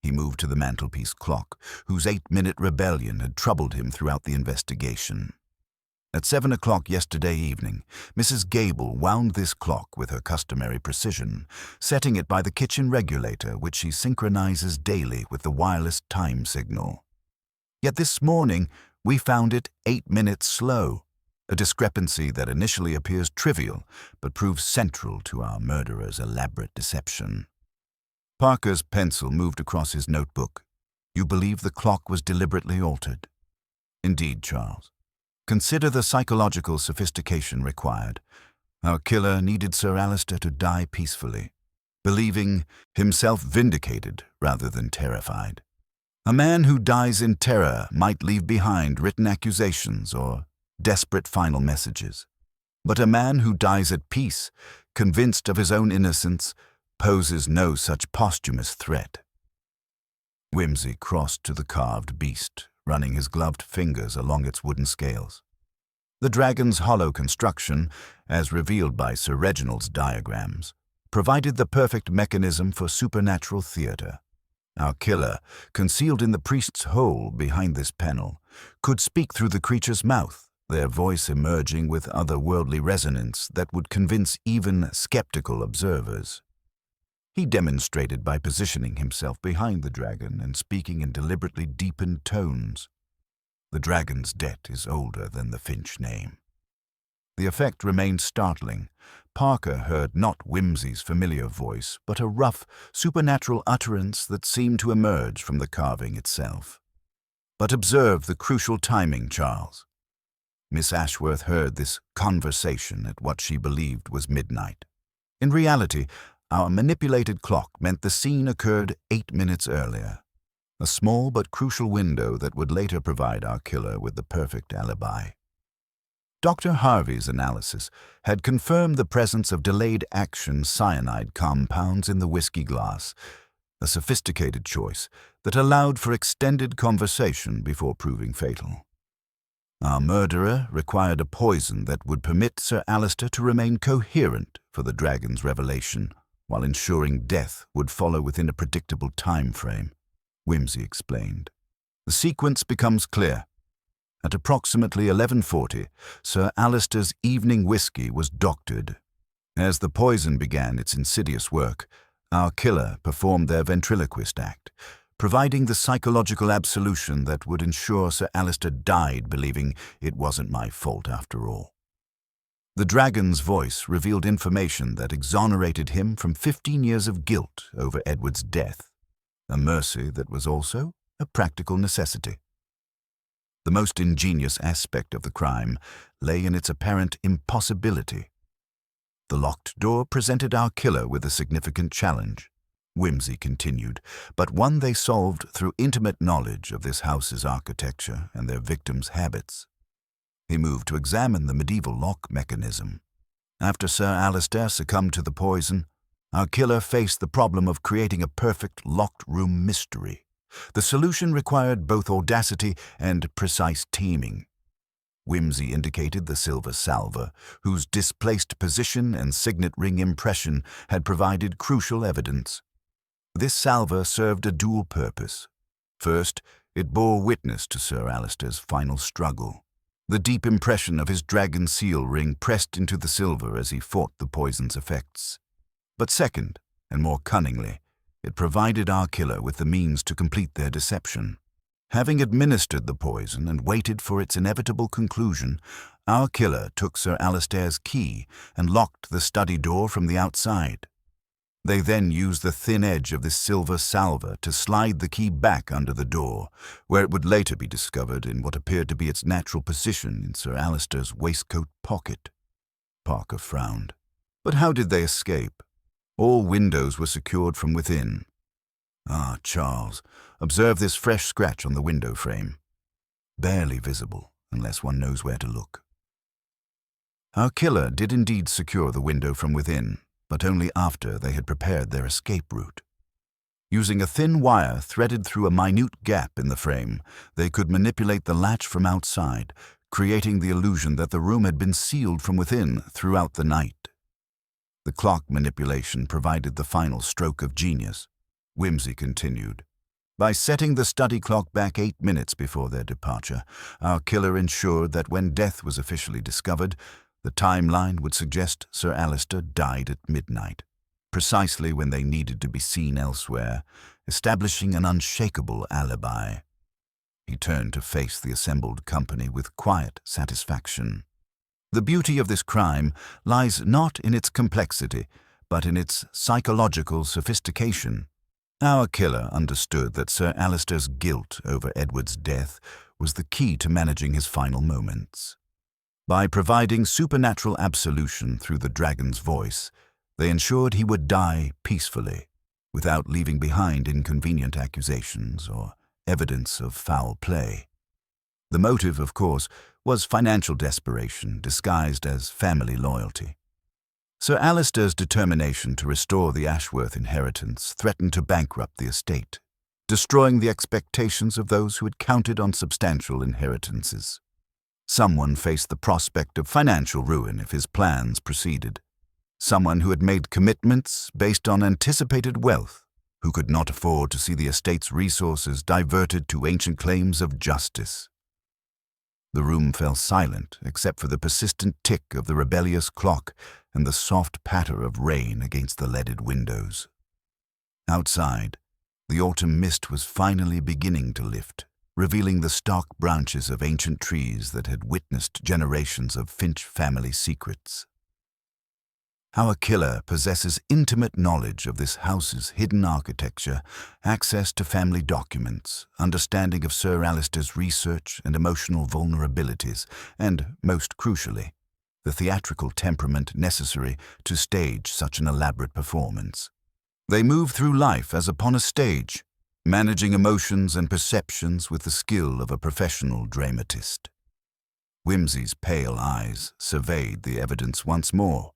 Speaker 1: He moved to the mantelpiece clock, whose 8-minute rebellion had troubled him throughout the investigation. At 7 o'clock yesterday evening, Mrs. Gable wound this clock with her customary precision, setting it by the kitchen regulator, which she synchronizes daily with the wireless time signal. Yet this morning, we found it 8 minutes slow, a discrepancy that initially appears trivial, but proves central to our murderer's elaborate deception. Parker's pencil moved across his notebook. "You believe the clock was deliberately altered?" "Indeed, Charles. Consider the psychological sophistication required. Our killer needed Sir Alistair to die peacefully, believing himself vindicated rather than terrified. A man who dies in terror might leave behind written accusations or desperate final messages. But a man who dies at peace, convinced of his own innocence, poses no such posthumous threat." Whimsy crossed to the carved beast, running his gloved fingers along its wooden scales. The dragon's hollow construction, as revealed by Sir Reginald's diagrams, provided the perfect mechanism for supernatural theatre. Our killer, concealed in the priest's hole behind this panel, could speak through the creature's mouth, their voice emerging with otherworldly resonance that would convince even skeptical observers. He demonstrated by positioning himself behind the dragon and speaking in deliberately deepened tones. The dragon's debt is older than the Finch name. The effect remained startling. Parker heard not Whimsy's familiar voice, but a rough, supernatural utterance that seemed to emerge from the carving itself. But observe the crucial timing, Charles. Miss Ashworth heard this conversation at what she believed was midnight. In reality, our manipulated clock meant the scene occurred 8 minutes earlier, a small but crucial window that would later provide our killer with the perfect alibi. Dr. Harvey's analysis had confirmed the presence of delayed-action cyanide compounds in the whiskey glass, a sophisticated choice that allowed for extended conversation before proving fatal. Our murderer required a poison that would permit Sir Alistair to remain coherent for the dragon's revelation, while ensuring death would follow within a predictable time frame, Whimsy explained. The sequence becomes clear. At approximately 11:40, Sir Alistair's evening whiskey was doctored. As the poison began its insidious work, our killer performed their ventriloquist act, providing the psychological absolution that would ensure Sir Alistair died believing it wasn't my fault after all. The dragon's voice revealed information that exonerated him from 15 years of guilt over Edward's death, a mercy that was also a practical necessity. The most ingenious aspect of the crime lay in its apparent impossibility. The locked door presented our killer with a significant challenge, Whimsy continued, but one they solved through intimate knowledge of this house's architecture and their victims' habits. He moved to examine the medieval lock mechanism. After Sir Alistair succumbed to the poison, our killer faced the problem of creating a perfect locked room mystery. The solution required both audacity and precise teaming. Whimsy indicated the silver salver, whose displaced position and signet ring impression had provided crucial evidence. This salver served a dual purpose. First, it bore witness to Sir Alistair's final struggle. The deep impression of his dragon seal ring pressed into the silver as he fought the poison's effects. But second, and more cunningly, it provided our killer with the means to complete their deception. Having administered the poison and waited for its inevitable conclusion, our killer took Sir Alistair's key and locked the study door from the outside. They then used the thin edge of this silver salver to slide the key back under the door, where it would later be discovered in what appeared to be its natural position in Sir Alistair's waistcoat pocket. Parker frowned. But how did they escape? All windows were secured from within. Ah, Charles, observe this fresh scratch on the window frame. Barely visible, unless one knows where to look. Our killer did indeed secure the window from within, but only after they had prepared their escape route. Using a thin wire threaded through a minute gap in the frame, they could manipulate the latch from outside, creating the illusion that the room had been sealed from within throughout the night. The clock manipulation provided the final stroke of genius. Whimsy continued. By setting the study clock back 8 minutes before their departure, our killer ensured that when death was officially discovered, the timeline would suggest Sir Alistair died at midnight, precisely when they needed to be seen elsewhere, establishing an unshakable alibi. He turned to face the assembled company with quiet satisfaction. The beauty of this crime lies not in its complexity, but in its psychological sophistication. Our killer understood that Sir Alistair's guilt over Edward's death was the key to managing his final moments. By providing supernatural absolution through the dragon's voice, they ensured he would die peacefully, without leaving behind inconvenient accusations or evidence of foul play. The motive, of course, was financial desperation disguised as family loyalty. Sir Alistair's determination to restore the Ashworth inheritance threatened to bankrupt the estate, destroying the expectations of those who had counted on substantial inheritances. Someone faced the prospect of financial ruin if his plans proceeded. Someone who had made commitments based on anticipated wealth, who could not afford to see the estate's resources diverted to ancient claims of justice. The room fell silent except for the persistent tick of the rebellious clock and the soft patter of rain against the leaded windows. Outside, the autumn mist was finally beginning to lift, revealing the stark branches of ancient trees that had witnessed generations of Finch family secrets. Our killer possesses intimate knowledge of this house's hidden architecture, access to family documents, understanding of Sir Alistair's research and emotional vulnerabilities, and, most crucially, the theatrical temperament necessary to stage such an elaborate performance. They move through life as upon a stage, managing emotions and perceptions with the skill of a professional dramatist. Whimsy's pale eyes surveyed the evidence once more.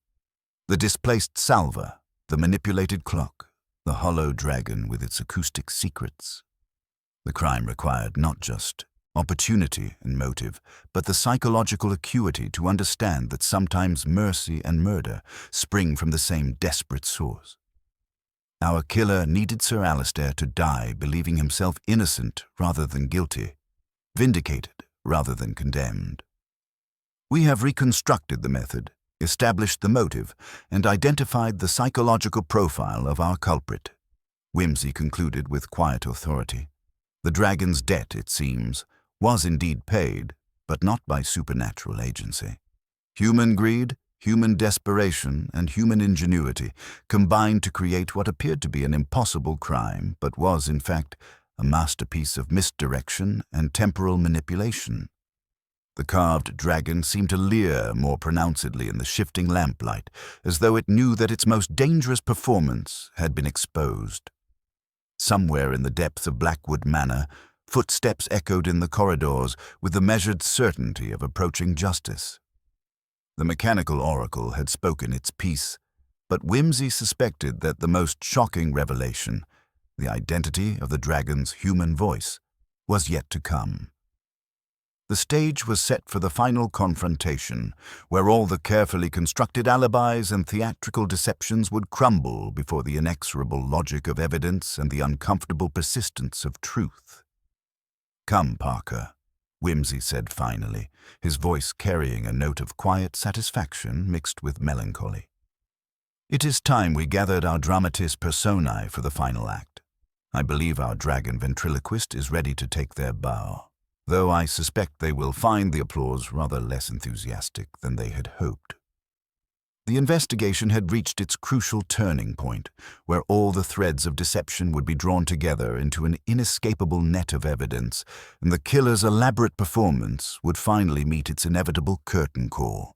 Speaker 1: The displaced salver, the manipulated clock, the hollow dragon with its acoustic secrets. The crime required not just opportunity and motive, but the psychological acuity to understand that sometimes mercy and murder spring from the same desperate source. Our killer needed Sir Alistair to die believing himself innocent rather than guilty, vindicated rather than condemned. We have reconstructed the method, established the motive, and identified the psychological profile of our culprit. Whimsy concluded with quiet authority. The dragon's debt, it seems, was indeed paid, but not by supernatural agency. Human greed, human desperation, and human ingenuity combined to create what appeared to be an impossible crime, but was, in fact, a masterpiece of misdirection and temporal manipulation. The carved dragon seemed to leer more pronouncedly in the shifting lamplight, as though it knew that its most dangerous performance had been exposed. Somewhere in the depths of Blackwood Manor, footsteps echoed in the corridors with the measured certainty of approaching justice. The mechanical oracle had spoken its piece, but Whimsy suspected that the most shocking revelation, the identity of the dragon's human voice, was yet to come. The stage was set for the final confrontation, where all the carefully constructed alibis and theatrical deceptions would crumble before the inexorable logic of evidence and the uncomfortable persistence of truth. "Come, Parker," Whimsy said finally, his voice carrying a note of quiet satisfaction mixed with melancholy. "It is time we gathered our dramatis personae for the final act. I believe our dragon ventriloquist is ready to take their bow, though I suspect they will find the applause rather less enthusiastic than they had hoped." The investigation had reached its crucial turning point, where all the threads of deception would be drawn together into an inescapable net of evidence, and the killer's elaborate performance would finally meet its inevitable curtain call.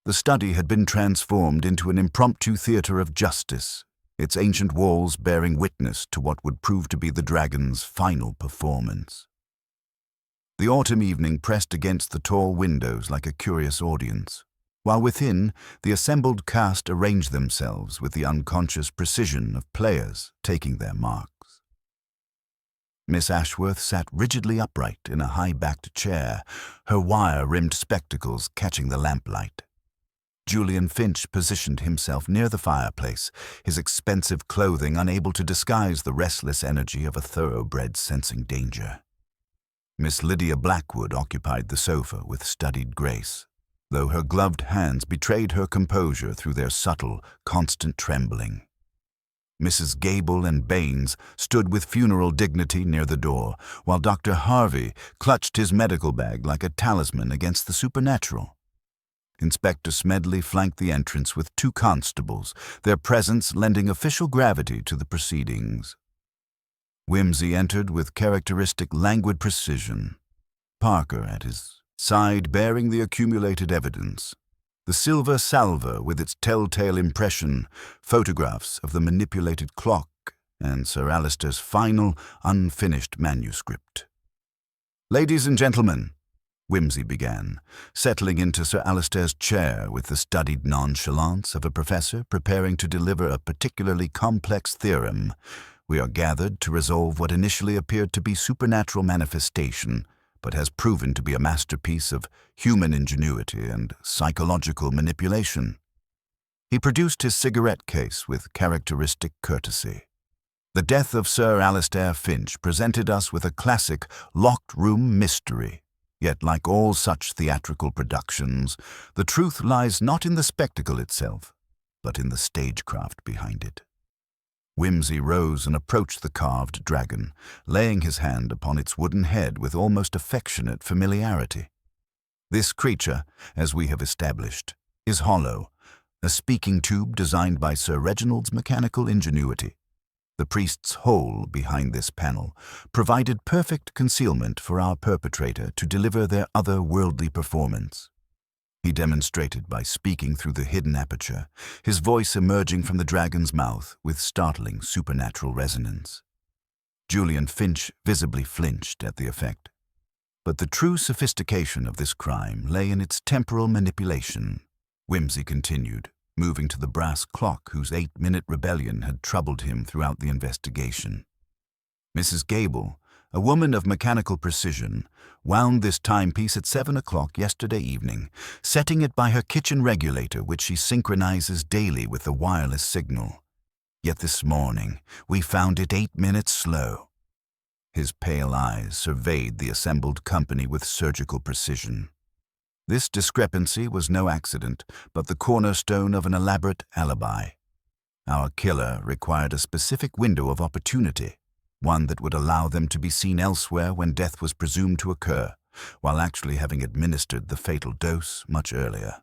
Speaker 1: The study had been transformed into an impromptu theater of justice, its ancient walls bearing witness to what would prove to be the dragon's final performance. The autumn evening pressed against the tall windows like a curious audience, while within, the assembled cast arranged themselves with the unconscious precision of players taking their marks. Miss Ashworth sat rigidly upright in a high-backed chair, her wire-rimmed spectacles catching the lamplight. Julian Finch positioned himself near the fireplace, his expensive clothing unable to disguise the restless energy of a thoroughbred sensing danger. Miss Lydia Blackwood occupied the sofa with studied grace, though her gloved hands betrayed her composure through their subtle, constant trembling. Mrs. Gable and Baines stood with funeral dignity near the door, while Dr. Harvey clutched his medical bag like a talisman against the supernatural. Inspector Smedley flanked the entrance with 2 constables, their presence lending official gravity to the proceedings. Whimsy entered with characteristic languid precision, Parker at his side bearing the accumulated evidence, the silver salver with its telltale impression, photographs of the manipulated clock, and Sir Alister's final, unfinished manuscript. "Ladies and gentlemen," Whimsy began, settling into Sir Alister's chair with the studied nonchalance of a professor preparing to deliver a particularly complex theorem, "we are gathered to resolve what initially appeared to be supernatural manifestation, but has proven to be a masterpiece of human ingenuity and psychological manipulation." He produced his cigarette case with characteristic courtesy. The death of Sir Alister Finch presented us with a classic locked-room mystery. Yet, like all such theatrical productions, the truth lies not in the spectacle itself, but in the stagecraft behind it. Whimsy rose and approached the carved dragon, laying his hand upon its wooden head with almost affectionate familiarity. This creature, as we have established, is hollow, a speaking tube designed by Sir Reginald's mechanical ingenuity. The priest's hole behind this panel provided perfect concealment for our perpetrator to deliver their other-worldly performance. He demonstrated by speaking through the hidden aperture, his voice emerging from the dragon's mouth with startling supernatural resonance. Julian Finch visibly flinched at the effect. But the true sophistication of this crime lay in its temporal manipulation. Whimsy continued, moving to the brass clock whose 8-minute rebellion had troubled him throughout the investigation. Mrs. Gable, a woman of mechanical precision, wound this timepiece at 7 o'clock yesterday evening, setting it by her kitchen regulator, which she synchronizes daily with the wireless signal. Yet this morning we found it 8 minutes slow. His pale eyes surveyed the assembled company with surgical precision. This discrepancy was no accident, but the cornerstone of an elaborate alibi. Our killer required a specific window of opportunity, one that would allow them to be seen elsewhere when death was presumed to occur, while actually having administered the fatal dose much earlier.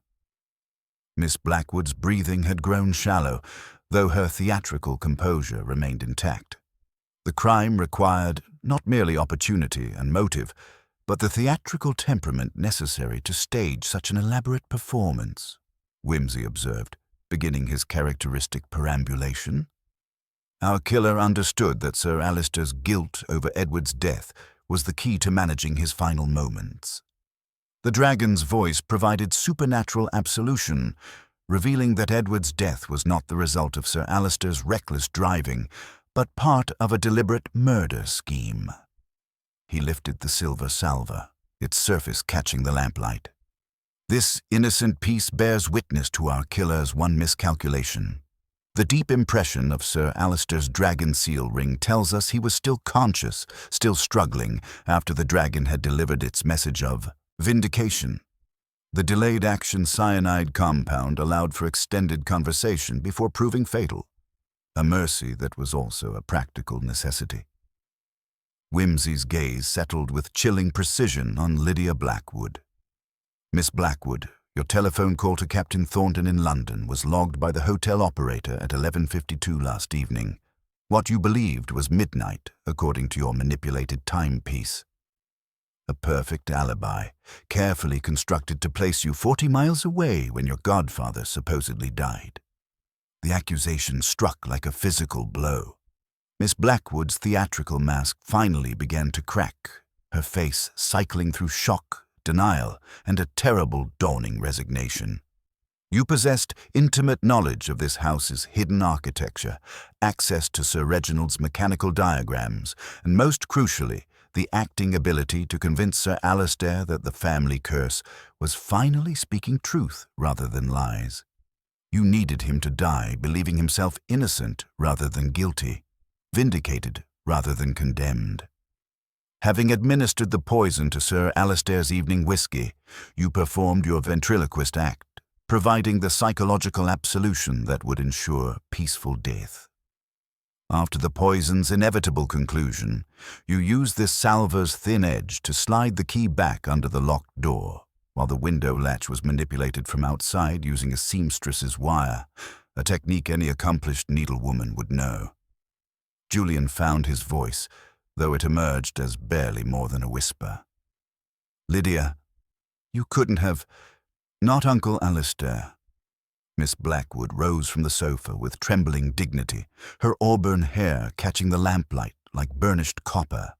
Speaker 1: Miss Blackwood's breathing had grown shallow, though her theatrical composure remained intact. The crime required not merely opportunity and motive, but the theatrical temperament necessary to stage such an elaborate performance, Whimsy observed, beginning his characteristic perambulation. Our killer understood that Sir Alister's guilt over Edward's death was the key to managing his final moments. The dragon's voice provided supernatural absolution, revealing that Edward's death was not the result of Sir Alister's reckless driving, but part of a deliberate murder scheme. He lifted the silver salver, its surface catching the lamplight. This innocent piece bears witness to our killer's one miscalculation. The deep impression of Sir Alister's dragon seal ring tells us he was still conscious, still struggling, after the dragon had delivered its message of vindication. The delayed action cyanide compound allowed for extended conversation before proving fatal, a mercy that was also a practical necessity. Whimsy's gaze settled with chilling precision on Lydia Blackwood. Miss Blackwood, your telephone call to Captain Thornton in London was logged by the hotel operator at 11:52 last evening. What you believed was midnight, according to your manipulated timepiece. A perfect alibi, carefully constructed to place you 40 miles away when your godfather supposedly died. The accusation struck like a physical blow. Miss Blackwood's theatrical mask finally began to crack, her face cycling through shock, denial, and a terrible dawning resignation. You possessed intimate knowledge of this house's hidden architecture, access to Sir Reginald's mechanical diagrams, and most crucially, the acting ability to convince Sir Alister that the family curse was finally speaking truth rather than lies. You needed him to die, believing himself innocent rather than guilty, vindicated rather than condemned. Having administered the poison to Sir Alister's evening whiskey, you performed your ventriloquist act, providing the psychological absolution that would ensure peaceful death. After the poison's inevitable conclusion, you used this salver's thin edge to slide the key back under the locked door, while the window latch was manipulated from outside using a seamstress's wire, a technique any accomplished needlewoman would know. Julian found his voice, though it emerged as barely more than a whisper. Lydia, you couldn't have... Not Uncle Alister. Miss Blackwood rose from the sofa with trembling dignity, her auburn hair catching the lamplight like burnished copper.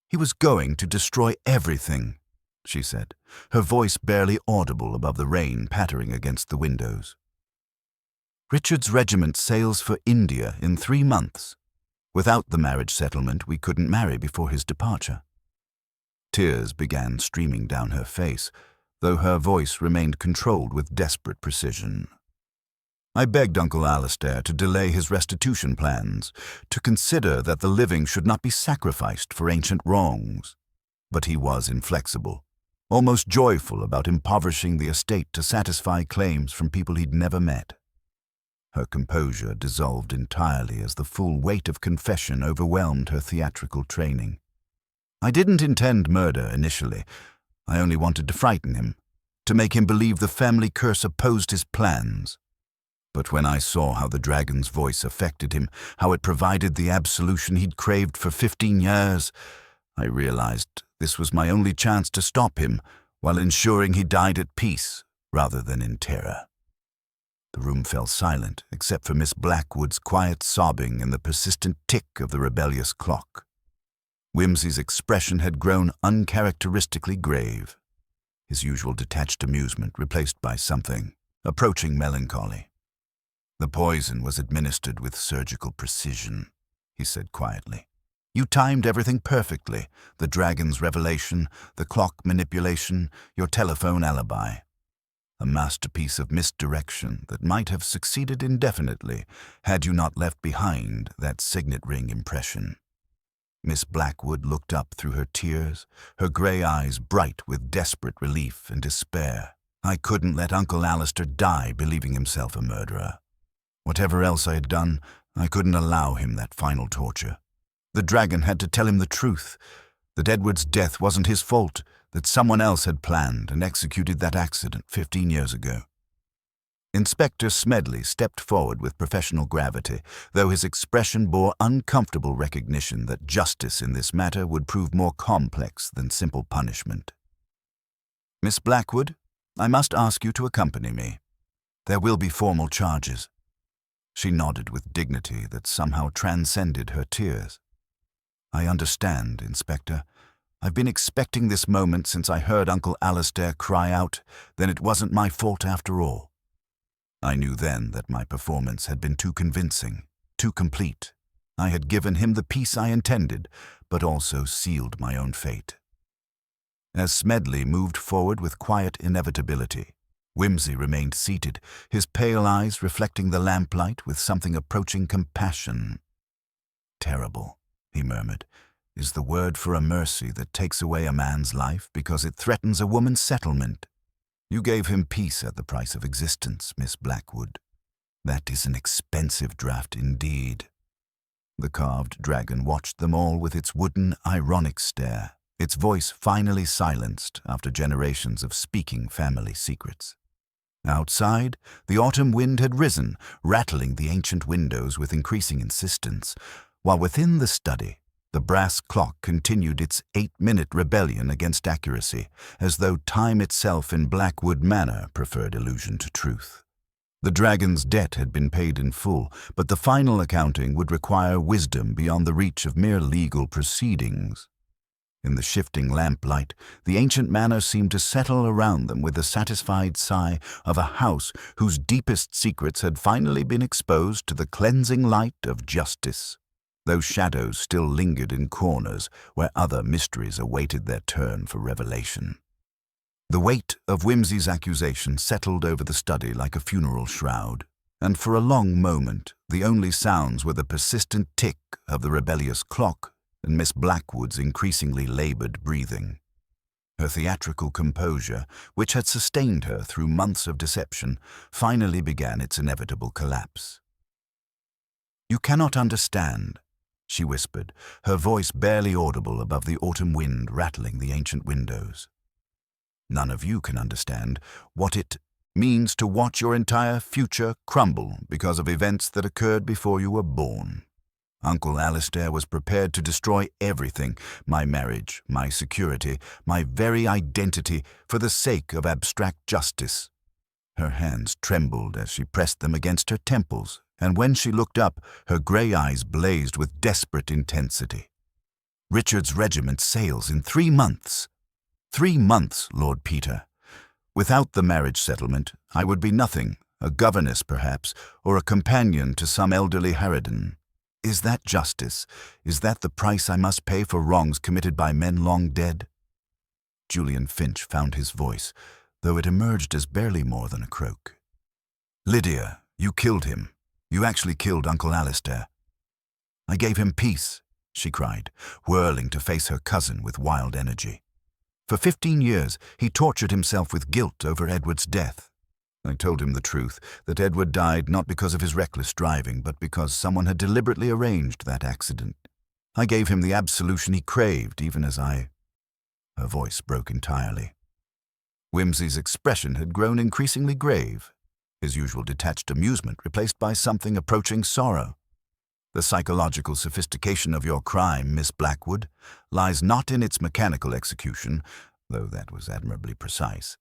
Speaker 1: He was going to destroy everything, she said, her voice barely audible above the rain pattering against the windows. Richard's regiment sails for India in 3 months. Without the marriage settlement, we couldn't marry before his departure. Tears began streaming down her face, though her voice remained controlled with desperate precision. I begged Uncle Alister to delay his restitution plans, to consider that the living should not be sacrificed for ancient wrongs. But he was inflexible, almost joyful about impoverishing the estate to satisfy claims from people he'd never met. Her composure dissolved entirely as the full weight of confession overwhelmed her theatrical training. I didn't intend murder initially. I only wanted to frighten him, to make him believe the family curse opposed his plans. But when I saw how the dragon's voice affected him, how it provided the absolution he'd craved for 15 years, I realized this was my only chance to stop him while ensuring he died at peace rather than in terror. The room fell silent except for Miss Blackwood's quiet sobbing and the persistent tick of the rebellious clock. Whimsy's expression had grown uncharacteristically grave, his usual detached amusement replaced by something approaching melancholy. The poison was administered with surgical precision, he said quietly. You timed everything perfectly, the dragon's revelation, the clock manipulation, your telephone alibi. A masterpiece of misdirection that might have succeeded indefinitely had you not left behind that signet ring impression. Miss Blackwood looked up through her tears, her gray eyes bright with desperate relief and despair. I couldn't let Uncle Alister die believing himself a murderer. Whatever else I had done, I couldn't allow him that final torture. The dragon had to tell him the truth, that Edward's death wasn't his fault, that someone else had planned and executed that accident 15 years ago. Inspector Smedley stepped forward with professional gravity, though his expression bore uncomfortable recognition that justice in this matter would prove more complex than simple punishment. "Miss Blackwood, I must ask you to accompany me. There will be formal charges." She nodded with dignity that somehow transcended her tears. "I understand, Inspector. I've been expecting this moment since I heard Uncle Alistair cry out, 'Then it wasn't my fault after all.' I knew then that my performance had been too convincing, too complete. I had given him the peace I intended, but also sealed my own fate." As Smedley moved forward with quiet inevitability, Whimsy remained seated, his pale eyes reflecting the lamplight with something approaching compassion. "Terrible," he murmured, "is the word for a mercy that takes away a man's life because it threatens a woman's settlement. You gave him peace at the price of existence, Miss Blackwood. That is an expensive draft indeed." The carved dragon watched them all with its wooden, ironic stare, its voice finally silenced after generations of speaking family secrets. Outside, the autumn wind had risen, rattling the ancient windows with increasing insistence, while within the study, the brass clock continued its 8-minute rebellion against accuracy, as though time itself in Blackwood Manor preferred illusion to truth. The dragon's debt had been paid in full, but the final accounting would require wisdom beyond the reach of mere legal proceedings. In the shifting lamplight, the ancient manor seemed to settle around them with the satisfied sigh of a house whose deepest secrets had finally been exposed to the cleansing light of justice, though shadows still lingered in corners where other mysteries awaited their turn for revelation. The weight of Whimsy's accusation settled over the study like a funeral shroud, and for a long moment the only sounds were the persistent tick of the rebellious clock and Miss Blackwood's increasingly labored breathing. Her theatrical composure, which had sustained her through months of deception, finally began its inevitable collapse. "You cannot understand," she whispered, her voice barely audible above the autumn wind rattling the ancient windows. "None of you can understand what it means to watch your entire future crumble because of events that occurred before you were born. Uncle Alistair was prepared to destroy everything, my marriage, my security, my very identity, for the sake of abstract justice." Her hands trembled as she pressed them against her temples, and when she looked up, her grey eyes blazed with desperate intensity. "Richard's regiment sails in 3 months. 3 months, Lord Peter. Without the marriage settlement, I would be nothing, a governess perhaps, or a companion to some elderly harridan. Is that justice? Is that the price I must pay for wrongs committed by men long dead?" Julian Finch found his voice, though it emerged as barely more than a croak. "Lydia, you killed him. You actually killed Uncle Alistair." "I gave him peace," she cried, whirling to face her cousin with wild energy. "For 15 years, he tortured himself with guilt over Edward's death. I told him the truth, that Edward died not because of his reckless driving, but because someone had deliberately arranged that accident. I gave him the absolution he craved, even as I—" Her voice broke entirely. Whimsy's expression had grown increasingly grave, his usual detached amusement replaced by something approaching sorrow. "The psychological sophistication of your crime, Miss Blackwood, lies not in its mechanical execution, though that was admirably precise,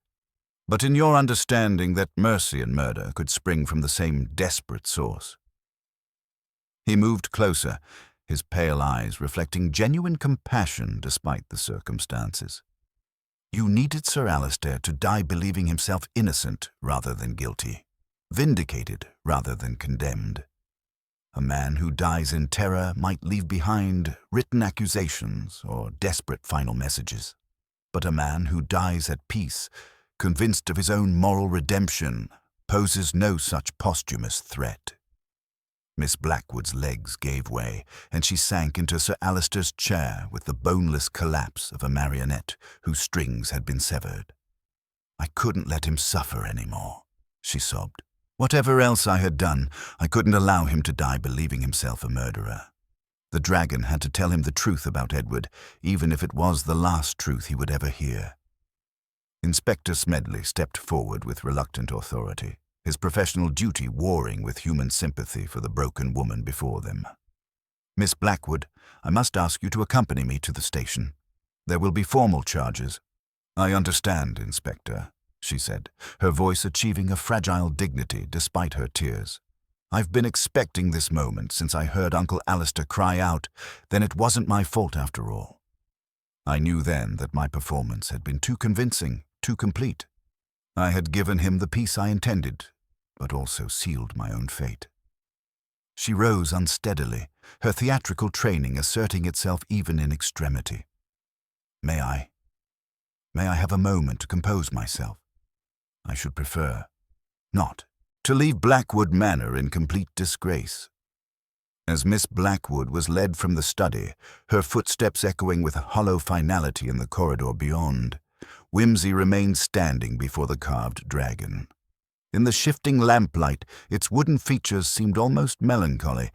Speaker 1: but in your understanding that mercy and murder could spring from the same desperate source." He moved closer, his pale eyes reflecting genuine compassion despite the circumstances. "You needed Sir Alistair to die believing himself innocent rather than guilty, vindicated rather than condemned. A man who dies in terror might leave behind written accusations or desperate final messages, but a man who dies at peace, convinced of his own moral redemption, poses no such posthumous threat." Miss Blackwood's legs gave way, and she sank into Sir Alistair's chair with the boneless collapse of a marionette whose strings had been severed. "I couldn't let him suffer any more," she sobbed. Whatever else I had done, I couldn't allow him to die believing himself a murderer. The dragon had to tell him the truth about Edward, even if it was the last truth he would ever hear. Inspector Smedley stepped forward with reluctant authority, his professional duty warring with human sympathy for the broken woman before them. "Miss Blackwood, I must ask you to accompany me to the station. There will be formal charges." "I understand, Inspector," she said, her voice achieving a fragile dignity despite her tears. "I've been expecting this moment since I heard Uncle Alistair cry out. Then it wasn't my fault after all." I knew then that my performance had been too convincing, too complete. I had given him the peace I intended, but also sealed my own fate. She rose unsteadily, her theatrical training asserting itself even in extremity. May I have a moment to compose myself? I should prefer not to leave Blackwood Manor in complete disgrace." As Miss Blackwood was led from the study, her footsteps echoing with a hollow finality in the corridor beyond, Whimsy remained standing before the carved dragon. In the shifting lamplight, its wooden features seemed almost melancholy,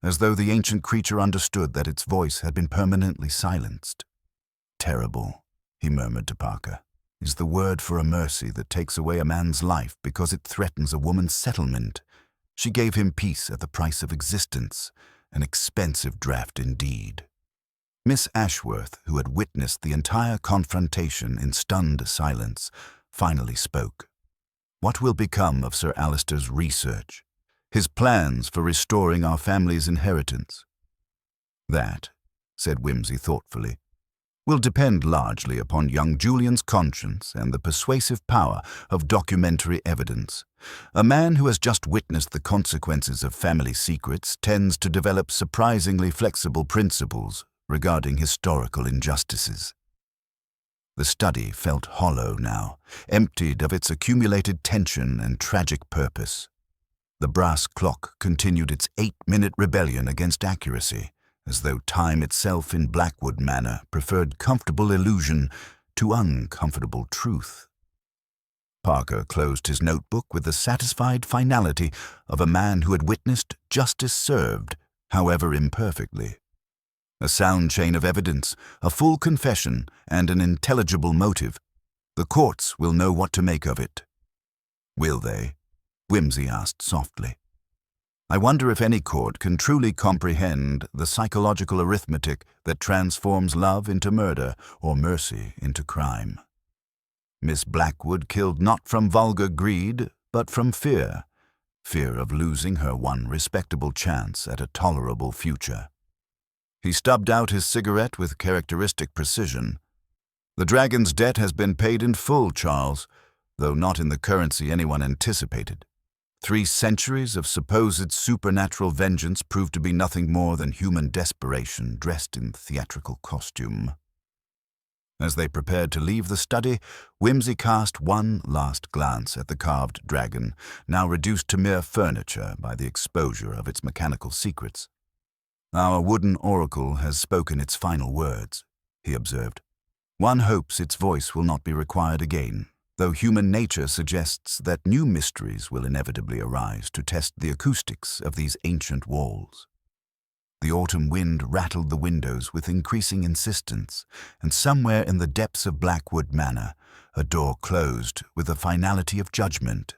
Speaker 1: as though the ancient creature understood that its voice had been permanently silenced. "Terrible," he murmured to Parker, "is the word for a mercy that takes away a man's life because it threatens a woman's settlement. She gave him peace at the price of existence, an expensive draft indeed." Miss Ashworth, who had witnessed the entire confrontation in stunned silence, finally spoke. "What will become of Sir Alistair's research, his plans for restoring our family's inheritance?" "That," said Whimsy thoughtfully, "will depend largely upon young Julian's conscience and the persuasive power of documentary evidence. A man who has just witnessed the consequences of family secrets tends to develop surprisingly flexible principles regarding historical injustices." The study felt hollow now, emptied of its accumulated tension and tragic purpose. The brass clock continued its 8-minute rebellion against accuracy, as though time itself in Blackwood Manor preferred comfortable illusion to uncomfortable truth. Parker closed his notebook with the satisfied finality of a man who had witnessed justice served, however imperfectly. A sound chain of evidence, a full confession, and an intelligible motive. The courts will know what to make of it. "Will they?" Whimsy asked softly. "I wonder if any court can truly comprehend the psychological arithmetic that transforms love into murder or mercy into crime." Miss Blackwood killed not from vulgar greed, but from fear of losing her one respectable chance at a tolerable future. He stubbed out his cigarette with characteristic precision. "The dragon's debt has been paid in full, Charles, though not in the currency anyone anticipated. 3 centuries of supposed supernatural vengeance proved to be nothing more than human desperation dressed in theatrical costume." As they prepared to leave the study, Whimsy cast one last glance at the carved dragon, now reduced to mere furniture by the exposure of its mechanical secrets. "Our wooden oracle has spoken its final words," he observed. "One hopes its voice will not be required again, though human nature suggests that new mysteries will inevitably arise to test the acoustics of these ancient walls." The autumn wind rattled the windows with increasing insistence, and somewhere in the depths of Blackwood Manor, a door closed with the finality of judgment.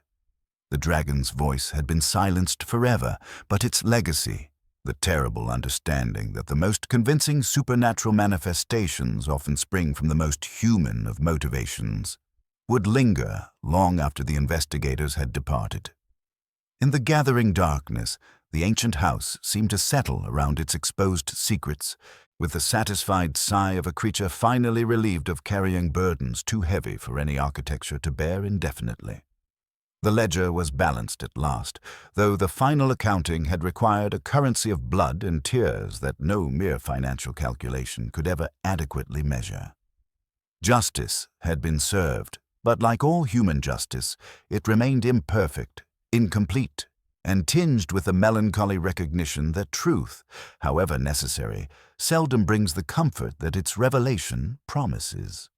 Speaker 1: The dragon's voice had been silenced forever, but its legacy, the terrible understanding that the most convincing supernatural manifestations often spring from the most human of motivations, would linger long after the investigators had departed. In the gathering darkness, the ancient house seemed to settle around its exposed secrets, with the satisfied sigh of a creature finally relieved of carrying burdens too heavy for any architecture to bear indefinitely. The ledger was balanced at last, though the final accounting had required a currency of blood and tears that no mere financial calculation could ever adequately measure. Justice had been served, but like all human justice, it remained imperfect, incomplete, and tinged with the melancholy recognition that truth, however necessary, seldom brings the comfort that its revelation promises.